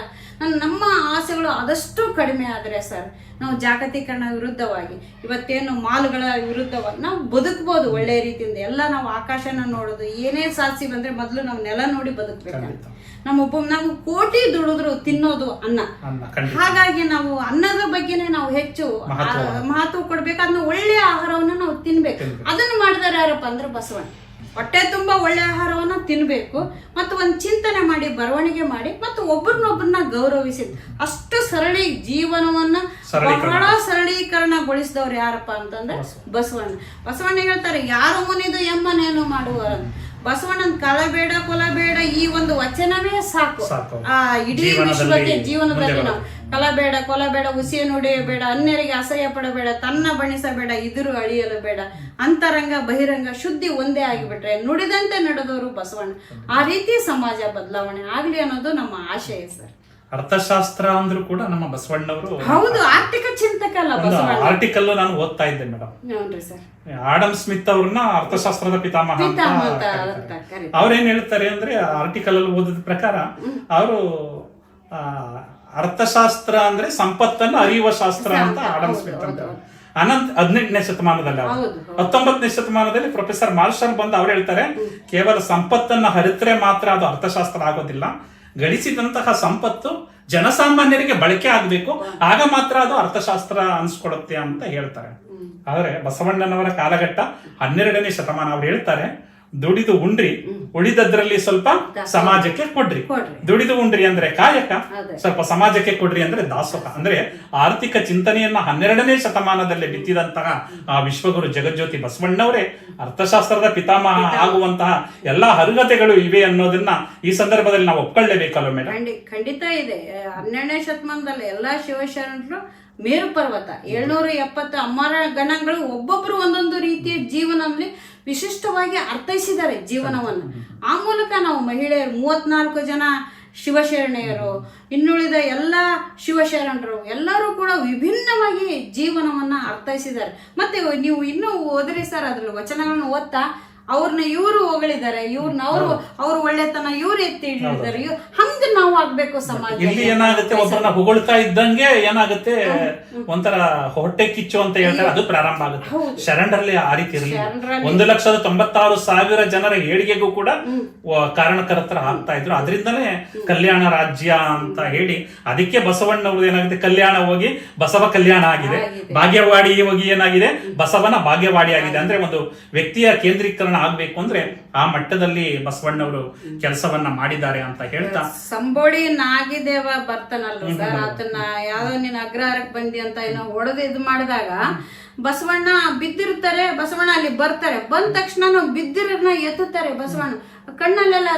ನಮ್ಮ ಆಸೆಗಳು ಆದಷ್ಟು ಕಡಿಮೆ ಆದರೆ ಸರ್, ನಾವು ಜಾಗತೀಕರಣ ವಿರುದ್ಧವಾಗಿ ಇವತ್ತೇನು ಮಾಲ್ಗಳ ವಿರುದ್ಧವಾಗಿ ನಾವು ಬದುಕ್ಬೋದು ಒಳ್ಳೆಯ ರೀತಿಯಿಂದ. ಎಲ್ಲ ನಾವು ಆಕಾಶನ ನೋಡೋದು, ಏನೇ ಸಾಧಿಸಿ ಬಂದ್ರೆ ಮೊದಲು ನಾವು ನೆಲ ನೋಡಿ ಬದುಕ್ಬೇಕಂತ. ನಾವು ಕೋಟಿ ದುಡಿದ್ರು ತಿನ್ನೋದು ಅನ್ನ. ಹಾಗಾಗಿ ನಾವು ಅನ್ನದ ಬಗ್ಗೆನೇ ನಾವು ಹೆಚ್ಚು ಮಹತ್ವ ಕೊಡ್ಬೇಕು. ಅದನ್ನ ಒಳ್ಳೆಯ ಆಹಾರವನ್ನ ನಾವು ತಿನ್ಬೇಕು. ಅದನ್ನು ಮಾಡಿದಾರೆ ಯಾರಪ್ಪ ಅಂದ್ರೆ ಬಸವಣ್ಣ. ಹೊಟ್ಟೆ ತುಂಬಾ ಒಳ್ಳೆ ಆಹಾರವನ್ನ ತಿನ್ಬೇಕು ಮತ್ತು ಒಂದು ಚಿಂತನೆ ಮಾಡಿ, ಬರವಣಿಗೆ ಮಾಡಿ, ಮತ್ತು ಒಬ್ಬರನ್ನೊಬ್ಬರನ್ನ ಗೌರವಿಸಿ ಅಷ್ಟು ಜೀವನವನ್ನ ಬಹಳ ಸರಳೀಕರಣಗೊಳಿಸಿದವ್ರು ಯಾರಪ್ಪ ಅಂತಂದ್ರೆ ಬಸವಣ್ಣ ಹೇಳ್ತಾರೆ, ಯಾರು ಮುನಿದು ಎಮ್ಮನೇನು ಮಾಡುವ. ಬಸವಣ್ಣನ ಕಳಬೇಡ ಕೊಲಬೇಡ ಈ ಒಂದು ವಚನವೇ ಸಾಕು ಆ ಇಡೀ ವಿಶ್ವಕ್ಕೆ. ಜೀವನದಲ್ಲಿ ನಾವು ಕಲಬೇಡ ಕೊಲಬೇಡ, ಹುಸಿಯ ನುಡಿಯಬೇಡ, ಅನ್ಯರಿಗೆ ಅಸಹ್ಯ ಪಡಬೇಡ, ತನ್ನ ಬಣಿಸಬೇಡ, ಇದುರು ಅಳಿಯಲು ಬೇಡ, ಅಂತರಂಗ ಬಹಿರಂಗ ಶುದ್ಧಿ ಒಂದೇ ಆಗಿಬಿಟ್ರೆ ನುಡಿದಂತೆ ನಡೆದವರು ಬಸವಣ್ಣ. ಆ ರೀತಿ ಸಮಾಜ ಬದಲಾವಣೆ ಆಗ್ಲಿ ಅನ್ನೋದು ನಮ್ಮ ಆಶಯ ಸರ್. ಅರ್ಥಶಾಸ್ತ್ರ ಅಂದ್ರೂ ಕೂಡ ನಮ್ಮ ಬಸವಣ್ಣವರು ಹೌದು, ಆರ್ಥಿಕ ಚಿಂತಕ ಅಲ್ಲ ಬಸವಣ್ಣ. ಆರ್ಟಿಕಲ್ ನಾನು ಓದ್ತಾ ಇದ್ದೆ ಮೇಡಮ್. ಆಡಮ್ ಸ್ಮಿತ್ ಅವ್ರನ್ನ ಅರ್ಥಶಾಸ್ತ್ರದ ಪಿತಾಮಹ ಅಂತ ಅವ್ರೇನ್ ಹೇಳ್ತಾರೆ ಅಂದ್ರೆ, ಆರ್ಟಿಕಲ್ ಅಲ್ಲಿ ಓದಿದ ಪ್ರಕಾರ ಅವರು ಅರ್ಥಶಾಸ್ತ್ರ ಅಂದ್ರೆ ಸಂಪತ್ತನ್ನು ಅರಿಯುವ ಶಾಸ್ತ್ರ ಅಂತ ಆಡಮ್ ಸ್ಮಿತ್ ಅಂತ. 18ನೇ ಶತಮಾನದಲ್ಲಿ, 19ನೇ ಶತಮಾನದಲ್ಲಿ ಪ್ರೊಫೆಸರ್ ಮಾರ್ಷಲ್ ಬಂದು ಅವ್ರು ಹೇಳ್ತಾರೆ, ಕೇವಲ ಸಂಪತ್ತನ್ನ ಹರಿತ್ರೆ ಮಾತ್ರ ಅದು ಅರ್ಥಶಾಸ್ತ್ರ ಆಗೋದಿಲ್ಲ, ಗಳಿಸಿದಂತಹ ಸಂಪತ್ತು ಜನಸಾಮಾನ್ಯರಿಗೆ ಬಳಕೆ ಆಗ್ಬೇಕು, ಆಗ ಮಾತ್ರ ಅದು ಅರ್ಥಶಾಸ್ತ್ರ ಅನ್ಸ್ಕೊಡುತ್ತೆ ಅಂತ ಹೇಳ್ತಾರೆ. ಆದ್ರೆ ಬಸವಣ್ಣನವರ ಕಾಲಘಟ್ಟ 12ನೇ ಶತಮಾನ. ಅವ್ರು ಹೇಳ್ತಾರೆ, ದುಡಿದು ಉಂಡ್ರಿ, ಉಳಿದದ್ರಲ್ಲಿ ಸ್ವಲ್ಪ ಸಮಾಜಕ್ಕೆ ಕೊಡ್ರಿ. ದುಡಿದು ಉಂಡ್ರಿ ಅಂದ್ರೆ ಕಾಯಕ, ಸ್ವಲ್ಪ ಸಮಾಜಕ್ಕೆ ಕೊಡ್ರಿ ಅಂದ್ರೆ ದಾಸೋಹ. ಅಂದ್ರೆ ಆರ್ಥಿಕ ಚಿಂತನೆಯನ್ನ 12ನೇ ಶತಮಾನದಲ್ಲಿ ಬಿತ್ತಿದಂತಹ ಆ ವಿಶ್ವಗುರು ಜಗಜ್ಯೋತಿ ಬಸವಣ್ಣವರೇ ಅರ್ಥಶಾಸ್ತ್ರದ ಪಿತಾಮಹ ಆಗುವಂತಹ ಎಲ್ಲಾ ಅರ್ಹತೆಗಳು ಇವೆ ಅನ್ನೋದನ್ನ ಈ ಸಂದರ್ಭದಲ್ಲಿ ನಾವು ಒಪ್ಕೊಳ್ಳೇಬೇಕಲ್ವ ಮೇಡಮ್? ಖಂಡಿತ ಇದೆ. 12ನೇ ಶತಮಾನದಲ್ಲಿ ಎಲ್ಲಾ ಶಿವಶರಣರು ಮೇರು ಪರ್ವತ 770 ಅಮರ ಗಣಗಳು ಒಬ್ಬೊಬ್ರು ಒಂದೊಂದು ರೀತಿಯ ಜೀವನದಲ್ಲಿ ವಿಶಿಷ್ಟವಾಗಿ ಅರ್ಥೈಸಿದ್ದಾರೆ ಜೀವನವನ್ನು. ಆ ಮೂಲಕ ನಾವು ಮಹಿಳೆಯರು 34 ಜನ ಶಿವಶರಣೆಯರು, ಇನ್ನುಳಿದ ಎಲ್ಲ ಶಿವಶರಣರು ಎಲ್ಲರೂ ಕೂಡ ವಿಭಿನ್ನವಾಗಿ ಜೀವನವನ್ನ ಅರ್ಥೈಸಿದ್ದಾರೆ. ಮತ್ತೆ ನೀವು ಇನ್ನೂ ಓದ್ರಿ ಸರ್, ಅದ್ರಲ್ಲಿ ವಚನಗಳನ್ನು ಓದ್ತಾ ಅವ್ರನ್ನ ಇವರು ಹೊಗಳಿದ್ದಾರೆ, ಇವ್ರನ್ನ ಅವ್ರು ಒಳ್ಳೆತನ ಇವ್ರು ಎತ್ತಿ ಹಿಡಿದಿದ್ದಾರೆ. ಹಂಗ ನಾವು ಆಗ್ಬೇಕು ಸಮಾಜ. ಇಲ್ಲಿ ಏನಾಗುತ್ತೆ, ಒಬ್ಬರನ್ನ ಹೊಗಳ್ತಾ ಇದ್ದಂಗೆ ಏನಾಗುತ್ತೆ, ಒಂಥರ ಹೊಟ್ಟೆ ಕಿಚ್ಚು ಅಂತ ಹೇಳ್ತಾರೆ, ಅದು ಪ್ರಾರಂಭ ಆಗುತ್ತೆ. ಶರಣರಲ್ಲಿ ಆ ರೀತಿ ಇರಲಿಲ್ಲ. 1,96,000 ಜನರ ಏಳಿಗೆಗೂ ಕೂಡ ಕಾರಣಕರ್ತರ ಆಗ್ತಾ ಇದ್ರು. ಅದರಿಂದಲೇ ಕಲ್ಯಾಣ ರಾಜ್ಯ ಅಂತ ಹೇಳಿ, ಅದಕ್ಕೆ ಬಸವಣ್ಣವ್ರದ್ದು ಏನಾಗುತ್ತೆ, ಕಲ್ಯಾಣ ಹೋಗಿ ಬಸವ ಕಲ್ಯಾಣ ಆಗಿದೆ, ಭಾಗ್ಯವಾಡಿ ಹೋಗಿ ಏನಾಗಿದೆ, ಬಸವನ ಭಾಗ್ಯವಾಡಿ ಆಗಿದೆ. ಅಂದ್ರೆ ಒಂದು ವ್ಯಕ್ತಿಯ ಕೇಂದ್ರೀಕರಣ ಆಗ್ಬೇಕು ಅಂದ್ರೆ ಆ ಮಟ್ಟದಲ್ಲಿ ಬಸವಣ್ಣವರು ಕೆಲಸವನ್ನ ಮಾಡಿದ್ದಾರೆ ಅಂತ ಹೇಳ್ತಾ, ಸಂಬೋಳಿ ನಾಗಿದೇವ ಬರ್ತಾನಲ್ವ ಸರ್, ಆತನ ಯಾವ್ದೋ ನೀನ್ ಅಗ್ರಹಾರಕ್ಕೆ ಬಂದಿ ಅಂತ ಏನೋ ಹೊಡೆದು ಇದು ಮಾಡಿದಾಗ ಬಸವಣ್ಣ ಬಿದ್ದಿರ್ತಾರೆ, ಬಸವಣ್ಣ ಅಲ್ಲಿ ಬರ್ತಾರೆ, ಬಂದ ತಕ್ಷಣ ಬಿದ್ದಿರನ್ನ ಎತ್ತುತ್ತಾರೆ. ಬಸವಣ್ಣ ಕಣ್ಣಲ್ಲೆಲ್ಲ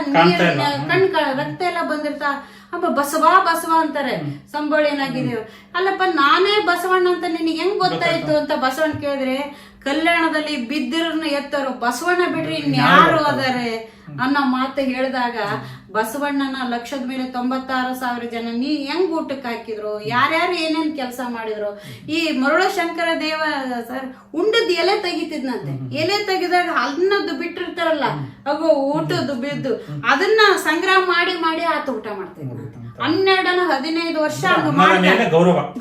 ಕಣ್ ರಕ್ತ ಎಲ್ಲ ಬಂದಿರ್ತಾ ಅಪ್ಪ ಬಸವ ಬಸವ ಅಂತಾರೆ. ಸಂಬೋಳಿ ಏನಾಗಿದ್ದೇವೆ, ಅಲ್ಲಪ್ಪ ನಾನೇ ಬಸವಣ್ಣ ಅಂತ ನಿನಗೆ ಹೆಂಗ್ ಗೊತ್ತಾಯ್ತು ಅಂತ ಬಸವಣ್ಣ ಕೇಳಿದ್ರೆ, ಕಲ್ಯಾಣದಲ್ಲಿ ಬಿದ್ದಿರನ್ನ ಎತ್ತರು ಬಸವಣ್ಣ ಬಿಡ್ರಿ ಇನ್ಯಾರು ಅದಾರೆ ಅನ್ನೋ ಮಾತು ಹೇಳಿದಾಗ, ಬಸವಣ್ಣನ ಲಕ್ಷದ ಮೇಲೆ 96,000 ಜನ ನೀ ಹೆಂಗ್ ಊಟಕ್ಕೆ ಹಾಕಿದ್ರು, ಯಾರ್ಯಾರು ಏನೇನ್ ಕೆಲಸ ಮಾಡಿದ್ರು. ಈ ಮರುಳ ಶಂಕರ ದೇವ ಸರ್ ಉಂಡದ್ ಎಲೆ ತೆಗಿತಿದ್ನಂತೆ, ಎಲೆ ತೆಗಿದಾಗ ಅನ್ನದ್ದು ಬಿಟ್ಟಿರ್ತಾರಲ್ಲ ಅಗೋ ಊಟದ್ದು ಬಿದ್ದು ಅದನ್ನ ಸಂಗ್ರಹ ಮಾಡಿ ಮಾಡಿ ಆತ ಊಟ ಮಾಡ್ತಿದ್ನ. 12-15 ವರ್ಷ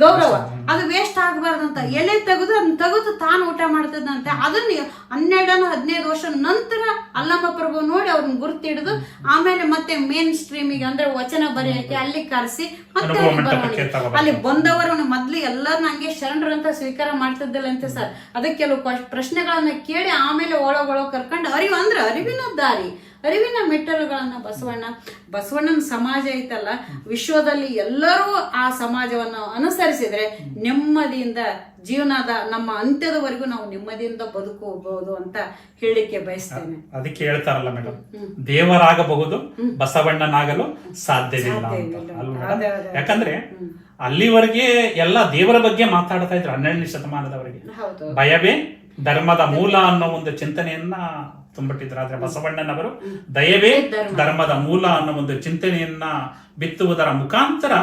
ಗೌರವ ಅದು ವೇಸ್ಟ್ ಆಗ್ಬಾರ್ದಂತ ಎಲೆ ತೆಗೆದು ತಾನು ಊಟ ಮಾಡ್ತಿದ್ದಂತೆ. ಅದನ್ನ 12-15 ವರ್ಷ ನಂತರ ಅಲ್ಲಮ್ಮ ಪ್ರಭು ನೋಡಿ ಅವ್ರನ್ನ ಗುರ್ತಿಡಿದು ಆಮೇಲೆ ಮತ್ತೆ ಮೇನ್ ಸ್ಟ್ರೀಮಿಗೆ ಅಂದ್ರೆ ವಚನ ಬರೆಯಕ್ಕೆ ಅಲ್ಲಿ ಕರೆಸಿ ಮತ್ತೆ ಅಲ್ಲಿ ಬಂದವರು ಮೊದ್ಲು ಎಲ್ಲರನ್ನ ಹಂಗೆ ಶರಣರಂತ ಸ್ವೀಕಾರ ಮಾಡ್ತಿದ್ದಿಲ್ಲ ಅಂತೆ ಸರ್. ಅದಕ್ಕೆ ಕೆಲವು ಪ್ರಶ್ನೆಗಳನ್ನ ಕೇಳಿ ಆಮೇಲೆ ಒಳಗೊಳಗೆ ಕರ್ಕೊಂಡು ಅರಿವಿನ ದಾರಿ, ಅರಿವಿನ ಮೆಟ್ಟಲುಗಳನ್ನ ಬಸವಣ್ಣನ ಸಮಾಜ ಐತಲ್ಲ, ವಿಶ್ವದಲ್ಲಿ ಎಲ್ಲರೂ ಆ ಸಮಾಜವನ್ನು ಅನುಸರಿಸಿದ್ರೆ ನೆಮ್ಮದಿಯಿಂದ ಜೀವನದ ನಮ್ಮ ಅಂತ್ಯದವರೆಗೂ ನಾವು ನೆಮ್ಮದಿಯಿಂದ ಬದುಕಬಹುದು ಅಂತ ಹೇಳಲಿಕ್ಕೆ ಬಯಸ್ತೇನೆ. ಅದಕ್ಕೆ ಹೇಳ್ತಾರಲ್ಲ ಮೇಡಮ್, ದೇವರಾಗಬಹುದು ಬಸವಣ್ಣನಾಗಲು ಸಾಧ್ಯವಿಲ್ಲ ಅಂತ. ಯಾಕಂದ್ರೆ ಅಲ್ಲಿವರೆಗೆ ಎಲ್ಲ ದೇವರ ಬಗ್ಗೆ ಮಾತಾಡ್ತಾ ಇದ್ರು 12ನೇ ಶತಮಾನದವರೆಗೆ. ಭಯವೇ ಧರ್ಮದ ಮೂಲ ಅನ್ನೋ ಒಂದು ಚಿಂತನೆಯನ್ನ ತುಂಬಿಟ್ಟಿದ್ರು. ಆದ್ರೆ ಬಸವಣ್ಣನವರು ದಯವೇ ಧರ್ಮದ ಮೂಲ ಅನ್ನೋ ಒಂದು ಚಿಂತನೆಯನ್ನ ಬಿತ್ತುವುದರ ಮುಖಾಂತರ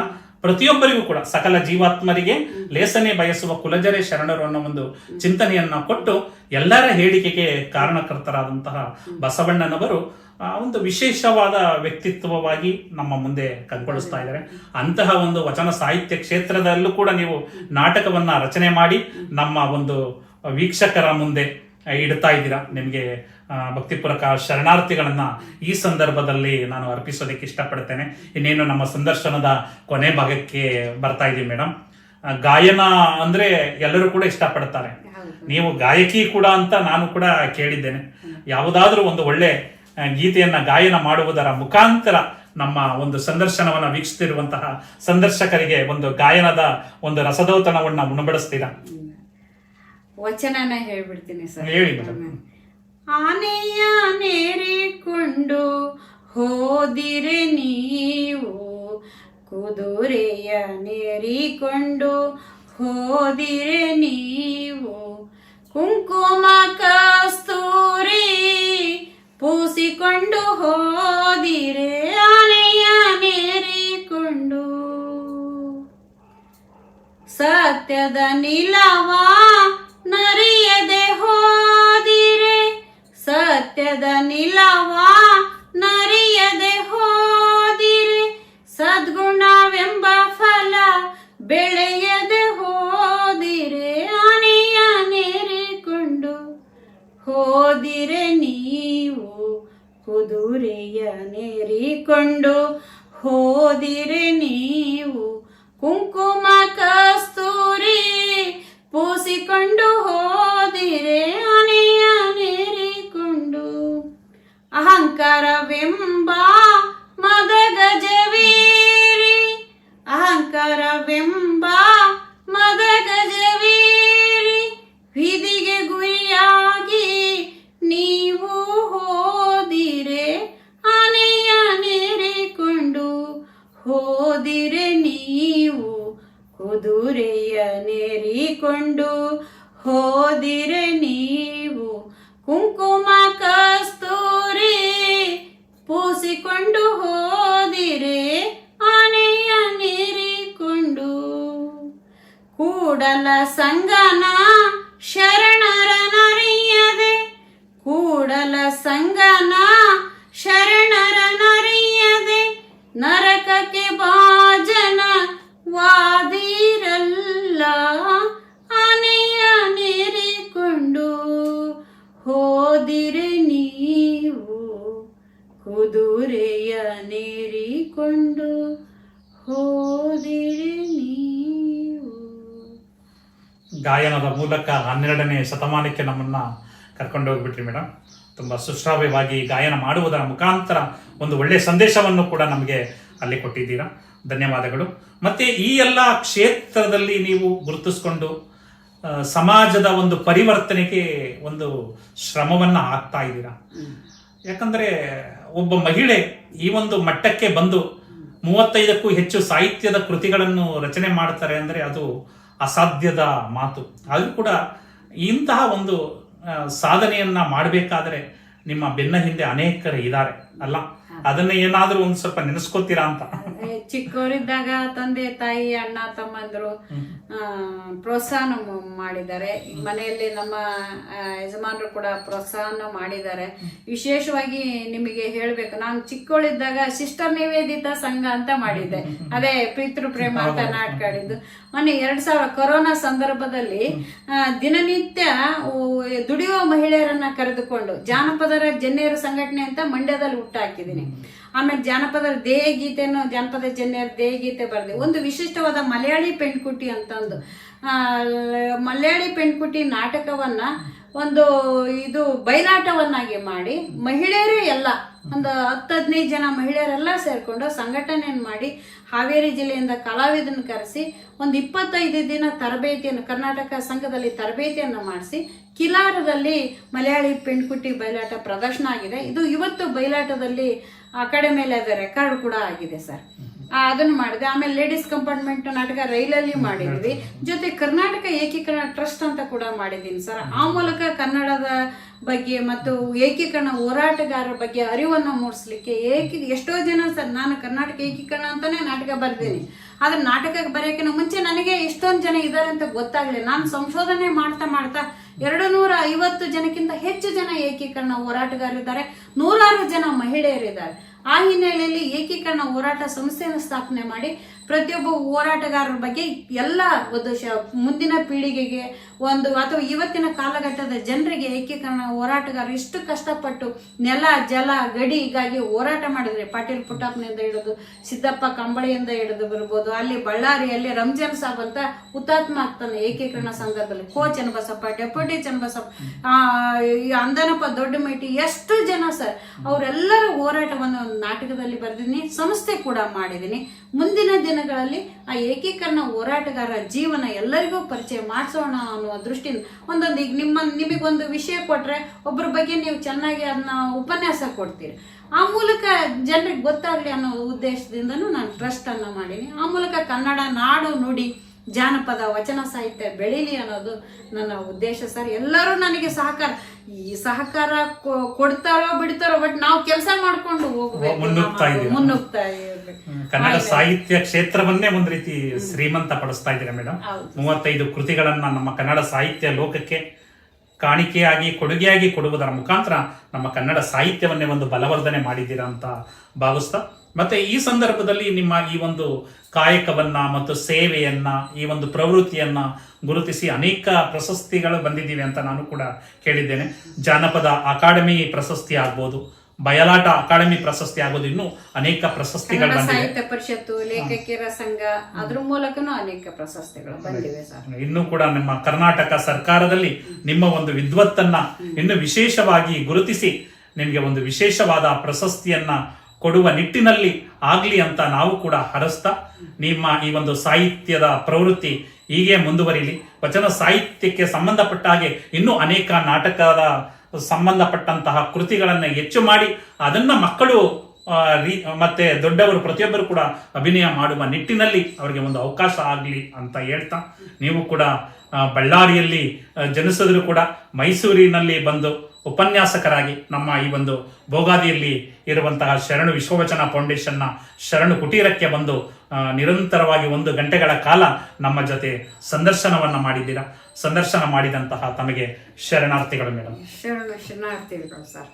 ಪ್ರತಿಯೊಬ್ಬರಿಗೂ ಕೂಡ ಸಕಲ ಜೀವಾತ್ಮರಿಗೆ ಲೇಸನೆ ಬಯಸುವ ಕುಲಜರೆ ಶರಣರು ಅನ್ನೋ ಒಂದು ಚಿಂತನೆಯನ್ನ ಕೊಟ್ಟು ಎಲ್ಲರ ಹೇಳಿಕೆಗೆ ಕಾರಣಕರ್ತರಾದಂತಹ ಬಸವಣ್ಣನವರು ಒಂದು ವಿಶೇಷವಾದ ವ್ಯಕ್ತಿತ್ವವಾಗಿ ನಮ್ಮ ಮುಂದೆ ಕಂಗೊಳಿಸ್ತಾ ಇದ್ದಾರೆ. ಅಂತಹ ಒಂದು ವಚನ ಸಾಹಿತ್ಯ ಕ್ಷೇತ್ರದಲ್ಲೂ ಕೂಡ ನೀವು ನಾಟಕವನ್ನ ರಚನೆ ಮಾಡಿ ನಮ್ಮ ಒಂದು ವೀಕ್ಷಕರ ಮುಂದೆ ಇಡ್ತಾ ಇದ್ದೀರಾ. ನಿಮಗೆ ಭಕ್ತಿಪೂರ್ವಕ ಶರಣಾರ್ಥಿಗಳನ್ನ ಈ ಸಂದರ್ಭದಲ್ಲಿ ನಾನು ಅರ್ಪಿಸೋದಕ್ಕೆ ಇಷ್ಟಪಡ್ತೇನೆ. ಇನ್ನೇನು ನಮ್ಮ ಸಂದರ್ಶನದ ಕೊನೆ ಭಾಗಕ್ಕೆ ಬರ್ತಾ ಇದೀವಿ ಮೇಡಮ್. ಗಾಯನ ಅಂದ್ರೆ ಎಲ್ಲರೂ ಕೂಡ ಇಷ್ಟಪಡ್ತಾರೆ, ನೀವು ಗಾಯಕಿ ಕೂಡ ಅಂತ ನಾನು ಕೂಡ ಕೇಳಿದ್ದೇನೆ. ಯಾವುದಾದ್ರೂ ಒಂದು ಒಳ್ಳೆ ಗೀತೆಯನ್ನ ಗಾಯನ ಮಾಡುವುದರ ಮುಖಾಂತರ ನಮ್ಮ ಒಂದು ಸಂದರ್ಶನವನ್ನ ವೀಕ್ಷಿಸುತ್ತಿರುವಂತಹ ಸಂದರ್ಶಕರಿಗೆ ಒಂದು ಗಾಯನದ ಒಂದು ರಸದೌತಣವನ್ನ ಉಣಬಡಿಸ್ತೀರಾ? ವಚನನ ಹೇಳ್ಬಿಡ್ತೀನಿ ಸರ್. ಹೇಳಿ ಮೇಡಮ್. ಆನೆಯ ನೇರಿಕೊಂಡು ಹೋದಿರೆ ನೀವು, ಕುದುರೆಯ ನೇರಿಕೊಂಡು ಹೋದಿರೆ ನೀವು, ಕುಂಕುಮ ಕಸ್ತೂರಿ ಪೂಸಿಕೊಂಡು ಹೋದಿರೆ ಆನೆಯ ನೇರಿಕೊಂಡು, ಸತ್ಯದ ನಿಲವ ನರಿಯದೆ ಹೋದಿರೆ, ಸತ್ಯದ ನಿಲವ ನರಿಯದೆ ಹೋದಿರೆ, ಸದ್ಗುಣವೆಂಬ ಫಲ ಬೆಳೆಯದೆ ಹೋದಿರೆ ಆನೆಯ ನೇರಿಕೊಂಡು ಹೋದಿರೆ ನೀವು, ಕುದುರೆಯ ನೇರಿಕೊಂಡು ಹೋದಿರೆ ನೀವು, ಕುಂಕುಮ ಕಸ್ತೂರಿ ಪೂಸಿಕೊಂಡು ಹೋದಿರೆ ಆನೆಯ ನೇರಿಕೊಂಡು, ಅಹಂಕಾರವೆಂಬ ಮದಗಜವೀರಿ, ಅಹಂಕಾರವೆಂಬ ಮದಗಜವೀರಿ, ವಿಧಿಗೆ ಗುರಿಯಾಗಿ ನೀವು ಹೋದಿರೆ ಆನೆಯ ನೇರಿಕೊಂಡು ಹೋದಿರೆ ನೀವು, ಕುದುರೆಯ ಹೋದಿರೆ ನೀವು ಕುಂಕುಮ ಕಸ್ತೂರಿ ಪೂಸಿಕೊಂಡು ಹೋದಿರೆ ಆನೆಯ ನೀರಿಕೊಂಡು ಕೂಡಲ ಸಂಗನ ಶರಣರನರಿಯದೆ ಕೂಡಲ ಸಂಗನ ಶರಣರನರಿಯದೆ ನರಕಕ್ಕೆ ಭಾಜನ ವಾದಿರಲ್ಲ ಆನೆಯ ನೇರಿಕೊಂಡು ಹೋದಿರೆ ನೀವು ಕುದುರೆಯ ನೇರಿಕೊಂಡು ಹೋದಿರೆ ನೀವು. ಗಾಯನದ ಮೂಲಕ 12ನೇ ಶತಮಾನಕ್ಕೆ ನಮ್ಮನ್ನ ಕರ್ಕೊಂಡು ಹೋಗ್ಬಿಟ್ರಿ ಮೇಡಮ್. ತುಂಬ ಸುಶ್ರಾವ್ಯವಾಗಿ ಗಾಯನ ಮಾಡುವುದರ ಮುಖಾಂತರ ಒಂದು ಒಳ್ಳೆಯ ಸಂದೇಶವನ್ನು ಕೂಡ ನಮಗೆ ಅಲ್ಲಿ ಕೊಟ್ಟಿದ್ದೀರಾ. ಧನ್ಯವಾದಗಳು. ಮತ್ತೆ ಈ ಎಲ್ಲ ಕ್ಷೇತ್ರದಲ್ಲಿ ನೀವು ಗುರುತಿಸ್ಕೊಂಡು ಸಮಾಜದ ಒಂದು ಪರಿವರ್ತನೆಗೆ ಒಂದು ಶ್ರಮವನ್ನ ಹಾಕ್ತಾ ಇದ್ದೀರಾ. ಯಾಕಂದ್ರೆ ಒಬ್ಬ ಮಹಿಳೆ ಈ ಒಂದು ಮಟ್ಟಕ್ಕೆ ಬಂದು 35ಕ್ಕೂ ಹೆಚ್ಚು ಸಾಹಿತ್ಯದ ಕೃತಿಗಳನ್ನು ರಚನೆ ಮಾಡ್ತಾರೆ ಅಂದ್ರೆ ಅದು ಅಸಾಧ್ಯದ ಮಾತು. ಆದ್ರೂ ಕೂಡ ಇಂತಹ ಒಂದು ಸಾಧನೆಯನ್ನ ಮಾಡಬೇಕಾದ್ರೆ ನಿಮ್ಮ ಬೆನ್ನ ಹಿಂದೆ ಅನೇಕರು ಇದ್ದಾರೆ ಅಲ್ಲ, ಅದನ್ನ ಏನಾದ್ರೂ ಒಂದ್ ಸ್ವಲ್ಪ ನೆನೆಸ್ಕೋತೀರಾ ಅಂತ. ಚಿಕ್ಕವರಿದ್ದಾಗ ತಂದೆ ತಾಯಿ ಅಣ್ಣ ತಮ್ಮಂದ್ರು ಪ್ರೋತ್ಸಾಹ ಮಾಡಿದ್ದಾರೆ. ಮನೆಯಲ್ಲಿ ನಮ್ಮ ಯಜಮಾನರು ಕೂಡ ಪ್ರೋತ್ಸಾಹ ಮಾಡಿದ್ದಾರೆ. ವಿಶೇಷವಾಗಿ ನಿಮಗೆ ಹೇಳ್ಬೇಕು, ನಾನು ಚಿಕ್ಕವಳಿದ್ದಾಗ ಸಿಸ್ಟರ್ ನಿವೇದಿತಾ ಸಂಘ ಅಂತ ಮಾಡಿದ್ದೆ. ಅದೇ ಪಿತೃ ಪ್ರೇಮ ಅಂತ ನಾಟಕ ಆಡಿದ್ದು. ಮೊನ್ನೆ 2000 ಕೊರೋನಾ ಸಂದರ್ಭದಲ್ಲಿ ದಿನನಿತ್ಯ ದುಡಿಯುವ ಮಹಿಳೆಯರನ್ನ ಕರೆದುಕೊಂಡು ಜಾನಪದರ ಜನ್ಯರ ಸಂಘಟನೆ ಅಂತ ಮಂಡ್ಯದಲ್ಲಿ ಹುಟ್ಟಾಕಿದ್ದೀನಿ. ಆಮೇಲೆ ಜಾನಪದ ದೇಹಗೀತೆಯನ್ನು ಜಾನಪದ ಜನ್ಯರ ದೇಹಗೀತೆ ಬರೆದೆ. ಒಂದು ವಿಶಿಷ್ಟವಾದ ಮಲಯಾಳಿ ಪೆಣ್ಕುಟಿ ಅಂತಂದು ಮಲಯಾಳಿ ಪೆಣ್ಕುಟಿ ನಾಟಕವನ್ನ ಒಂದು ಇದು ಬಯಲಾಟವನ್ನಾಗಿ ಮಾಡಿ ಮಹಿಳೆಯರೇ ಎಲ್ಲ ಒಂದು 10-15 ಜನ ಮಹಿಳೆಯರೆಲ್ಲ ಸೇರ್ಕೊಂಡು ಸಂಘಟನೆಯನ್ನು ಮಾಡಿ ಹಾವೇರಿ ಜಿಲ್ಲೆಯಿಂದ ಕಲಾವಿದನ ಕರೆಸಿ ಒಂದು 25 ದಿನ ತರಬೇತಿಯನ್ನು ಕರ್ನಾಟಕ ಸಂಘದಲ್ಲಿ ತರಬೇತಿಯನ್ನು ಮಾಡಿಸಿ ಕಿಲಾರದಲ್ಲಿ ಮಲಯಾಳಿ ಪೆಣ್ಕುಟಿ ಬಯಲಾಟ ಪ್ರದರ್ಶನ ಆಗಿದೆ. ಇದು ಇವತ್ತು ಬಯಲಾಟದಲ್ಲಿ ಅಕಾಡೆಮಿಯಲ್ಲಿ ಅದು ರೆಕಾರ್ಡ್ ಕೂಡ ಆಗಿದೆ ಸರ್. ಅದನ್ನು ಮಾಡಿದೆ. ಆಮೇಲೆ ಲೇಡೀಸ್ ಕಂಪಾರ್ಟ್ಮೆಂಟ್ ನಾಟಕ ರೈಲಲ್ಲಿ ಮಾಡಿದ್ವಿ. ಜೊತೆ ಕರ್ನಾಟಕ ಏಕೀಕರಣ ಟ್ರಸ್ಟ್ ಅಂತ ಕೂಡ ಮಾಡಿದ್ದೀನಿ ಸರ್. ಆ ಮೂಲಕ ಕನ್ನಡದ ಬಗ್ಗೆ ಮತ್ತು ಏಕೀಕರಣ ಹೋರಾಟಗಾರರ ಬಗ್ಗೆ ಅರಿವನ್ನು ಮೂಡಿಸ್ಲಿಕ್ಕೆ ಎಷ್ಟೋ ಜನ ಸರ್, ನಾನು ಕರ್ನಾಟಕ ಏಕೀಕರಣ ಅಂತಾನೆ ನಾಟಕ ಬರ್ತೀನಿ. ಆದ್ರೆ ನಾಟಕ ಬರೆಯೋಕ್ಕಿಂತ ಮುಂಚೆ ನನಗೆ ಎಷ್ಟೊಂದು ಜನ ಇದ್ದಾರೆ ಅಂತ ಗೊತ್ತಾಗ್ಲಿಲ್ಲ. ನಾನು ಸಂಶೋಧನೆ ಮಾಡ್ತಾ 250 ಜನಕ್ಕಿಂತ ಹೆಚ್ಚು ಜನ ಏಕೀಕರಣ ಹೋರಾಟಗಾರರಿದ್ದಾರೆ, 100 ಜನ ಮಹಿಳೆಯರಿದ್ದಾರೆ. ಆ ಹಿನ್ನೆಲೆಯಲ್ಲಿ ಏಕೀಕರಣ ಹೋರಾಟ ಸಂಸ್ಥೆಯನ್ನು ಸ್ಥಾಪನೆ ಮಾಡಿ ಪ್ರತಿಯೊಬ್ಬ ಹೋರಾಟಗಾರರ ಬಗ್ಗೆ ಎಲ್ಲ ಒಂದು ಮುಂದಿನ ಪೀಳಿಗೆಗೆ ಒಂದು ಅಥವಾ ಇವತ್ತಿನ ಕಾಲಘಟ್ಟದ ಜನರಿಗೆ ಏಕೀಕರಣ ಹೋರಾಟಗಾರರು ಎಷ್ಟು ಕಷ್ಟಪಟ್ಟು ನೆಲ ಜಲ ಗಡಿಗಾಗಿ ಹೋರಾಟ ಮಾಡಿದ್ರೆ, ಪಾಟೀಲ್ ಪುಟ್ಟಪ್ಪನಿಂದ ಹಿಡಿದು ಸಿದ್ದಪ್ಪ ಕಂಬಳಿಯಿಂದ ಹಿಡಿದು ಬರ್ಬೋದು, ಅಲ್ಲಿ ಬಳ್ಳಾರಿಯಲ್ಲಿ ರಂಜಾನ್ ಸಾಬ್ ಅಂತ ಹುತಾತ್ಮ ಆಗ್ತಾನೆ ಏಕೀಕರಣ ಸಂಘದಲ್ಲಿ, ಕೋ ಚನ್ನಬಸಪ್ಪ, ಡೆಪ್ಯೂಟಿ ಚನ್ನಬಸಪ್ಪ, ಅಂದನಪ್ಪ ದೊಡ್ಡ ಮೇಟಿ, ಎಷ್ಟು ಜನ ಸರ್, ಅವರೆಲ್ಲರ ಹೋರಾಟವನ್ನು ನಾಟಕದಲ್ಲಿ ಬರೆದಿದ್ದೀನಿ, ಸಂಸ್ಥೆ ಕೂಡ ಮಾಡಿದ್ದೀನಿ. ಮುಂದಿನ ದಿನಗಳಲ್ಲಿ ಆ ಏಕೀಕರಣ ಹೋರಾಟಗಾರರ ಜೀವನ ಎಲ್ಲರಿಗೂ ಪರಿಚಯ ಮಾಡಿಸೋಣ ಅನ್ನುವ ದೃಷ್ಟಿಯಿಂದ ಒಂದೊಂದು ಈಗ ನಿಮಗೊಂದು ವಿಷಯ ಕೊಟ್ರೆ ಒಬ್ಬರ ಬಗ್ಗೆ ನೀವು ಚೆನ್ನಾಗಿ ಅದನ್ನ ಉಪನ್ಯಾಸ ಕೊಡ್ತೀರಿ. ಆ ಮೂಲಕ ಜನರಿಗೆ ಗೊತ್ತಾಗ್ಲಿ ಅನ್ನೋ ಉದ್ದೇಶದಿಂದನೂ ನಾನು ಟ್ರಸ್ಟ್ ಅನ್ನ ಮಾಡೀನಿ. ಆ ಮೂಲಕ ಕನ್ನಡ ನಾಡು ನುಡಿ ಜಾನಪದ ವಚನ ಸಾಹಿತ್ಯ ಬೆಳೀಲಿ ಅನ್ನೋದು ನನ್ನ ಉದ್ದೇಶ ಸರ್. ಎಲ್ಲರೂ ನನಗೆ ಸಹಕಾರ ಕೊಡ್ತಾರೋ ಬಿಡ್ತಾರೋ, ಬಟ್ ನಾವು ಕೆಲಸ ಮಾಡ್ಕೊಂಡು ಹೋಗ್ಬೇಕು, ಮುನ್ನುಗ್ತಾ ಇರ್ಬೇಕು. ಕನ್ನಡ ಸಾಹಿತ್ಯ ಕ್ಷೇತ್ರವನ್ನೇ ಒಂದು ರೀತಿ ಶ್ರೀಮಂತ ಪಡಿಸ್ತಾ ಇದ್ದೀರಾ ಮೇಡಮ್. 35 ಕೃತಿಗಳನ್ನ ನಮ್ಮ ಕನ್ನಡ ಸಾಹಿತ್ಯ ಲೋಕಕ್ಕೆ ಕಾಣಿಕೆಯಾಗಿ ಕೊಡುಗೆಯಾಗಿ ಕೊಡುವುದರ ಮುಖಾಂತರ ನಮ್ಮ ಕನ್ನಡ ಸಾಹಿತ್ಯವನ್ನೇ ಒಂದು ಬಲವರ್ಧನೆ ಮಾಡಿದ್ದೀರಾ ಅಂತ ಭಾವಿಸ್ತಾ, ಮತ್ತೆ ಈ ಸಂದರ್ಭದಲ್ಲಿ ನಿಮ್ಮ ಈ ಒಂದು ಕಾಯಕವನ್ನ ಮತ್ತು ಸೇವೆಯನ್ನ, ಈ ಒಂದು ಪ್ರವೃತ್ತಿಯನ್ನ ಗುರುತಿಸಿ ಅನೇಕ ಪ್ರಶಸ್ತಿಗಳು ಬಂದಿದ್ದೀವಿ ಅಂತ ನಾನು ಕೂಡ ಕೇಳಿದ್ದೇನೆ. ಜಾನಪದ ಅಕಾಡೆಮಿ ಪ್ರಶಸ್ತಿ ಆಗ್ಬೋದು, ಬಯಲಾಟ ಅಕಾಡೆಮಿ ಪ್ರಶಸ್ತಿ ಆಗೋದು, ಇನ್ನೂ ಅನೇಕ ಪ್ರಶಸ್ತಿಗಳು ಬಂದಿವೆ. ಸಾಹಿತ್ಯ ಪರಿಷತ್ತು, ಲೇಖಕಿಯರ ಸಂಘ, ಅದ್ರ ಮೂಲಕನೂ ಅನೇಕ ಪ್ರಶಸ್ತಿಗಳು ಬಂದಿವೆ ಸರ್. ಇನ್ನೂ ಕೂಡ ನಮ್ಮ ಕರ್ನಾಟಕ ಸರ್ಕಾರದಲ್ಲಿ ನಿಮ್ಮ ಒಂದು ವಿದ್ವತ್ತನ್ನ ಇನ್ನು ವಿಶೇಷವಾಗಿ ಗುರುತಿಸಿ ನಿಮಗೆ ಒಂದು ವಿಶೇಷವಾದ ಪ್ರಶಸ್ತಿಯನ್ನ ಕೊಡುವ ನಿಟ್ಟಿನಲ್ಲಿ ಆಗ್ಲಿ ಅಂತ ನಾವು ಕೂಡ ಹರಸ್ತಾ, ನಿಮ್ಮ ಈ ಒಂದು ಸಾಹಿತ್ಯದ ಪ್ರವೃತ್ತಿ ಹೀಗೆ ಮುಂದುವರಿಲಿ. ವಚನ ಸಾಹಿತ್ಯಕ್ಕೆ ಸಂಬಂಧಪಟ್ಟ ಹಾಗೆ ಇನ್ನೂ ಅನೇಕ ನಾಟಕದ ಸಂಬಂಧಪಟ್ಟಂತಹ ಕೃತಿಗಳನ್ನ ಹೆಚ್ಚು ಮಾಡಿ ಅದನ್ನ ಮಕ್ಕಳು ಮತ್ತೆ ದೊಡ್ಡವರು ಪ್ರತಿಯೊಬ್ಬರು ಕೂಡ ಅಭಿನಯ ಮಾಡುವ ನಿಟ್ಟಿನಲ್ಲಿ ಅವರಿಗೆ ಒಂದು ಅವಕಾಶ ಆಗಲಿ ಅಂತ ಹೇಳ್ತಾ, ನೀವು ಕೂಡ ಬಳ್ಳಾರಿಯಲ್ಲಿ ಜನಿಸಿದ್ರು ಕೂಡ ಮೈಸೂರಿನಲ್ಲಿ ಬಂದು ಉಪನ್ಯಾಸಕರಾಗಿ ನಮ್ಮ ಈ ಒಂದು ಭೋಗಾದಿಯಲ್ಲಿ ಇರುವಂತಹ ಶರಣು ವಿಶ್ವವಚನ ಫೌಂಡೇಶನ್ನ ಶರಣು ಕುಟೀರಕ್ಕೆ ಬಂದು ನಿರಂತರವಾಗಿ 1 ಗಂಟೆಗಳ ಕಾಲ ನಮ್ಮ ಜೊತೆ ಸಂದರ್ಶನವನ್ನ ಮಾಡಿದ್ದೀರಾ. ಸಂದರ್ಶನ ಮಾಡಿದಂತಹ ತಮಗೆ ಶರಣಾರ್ಥಿಗಳು ಮೇಡಮ್. ಶರಣಾರ್ಥಿಗಳು ಸರ್.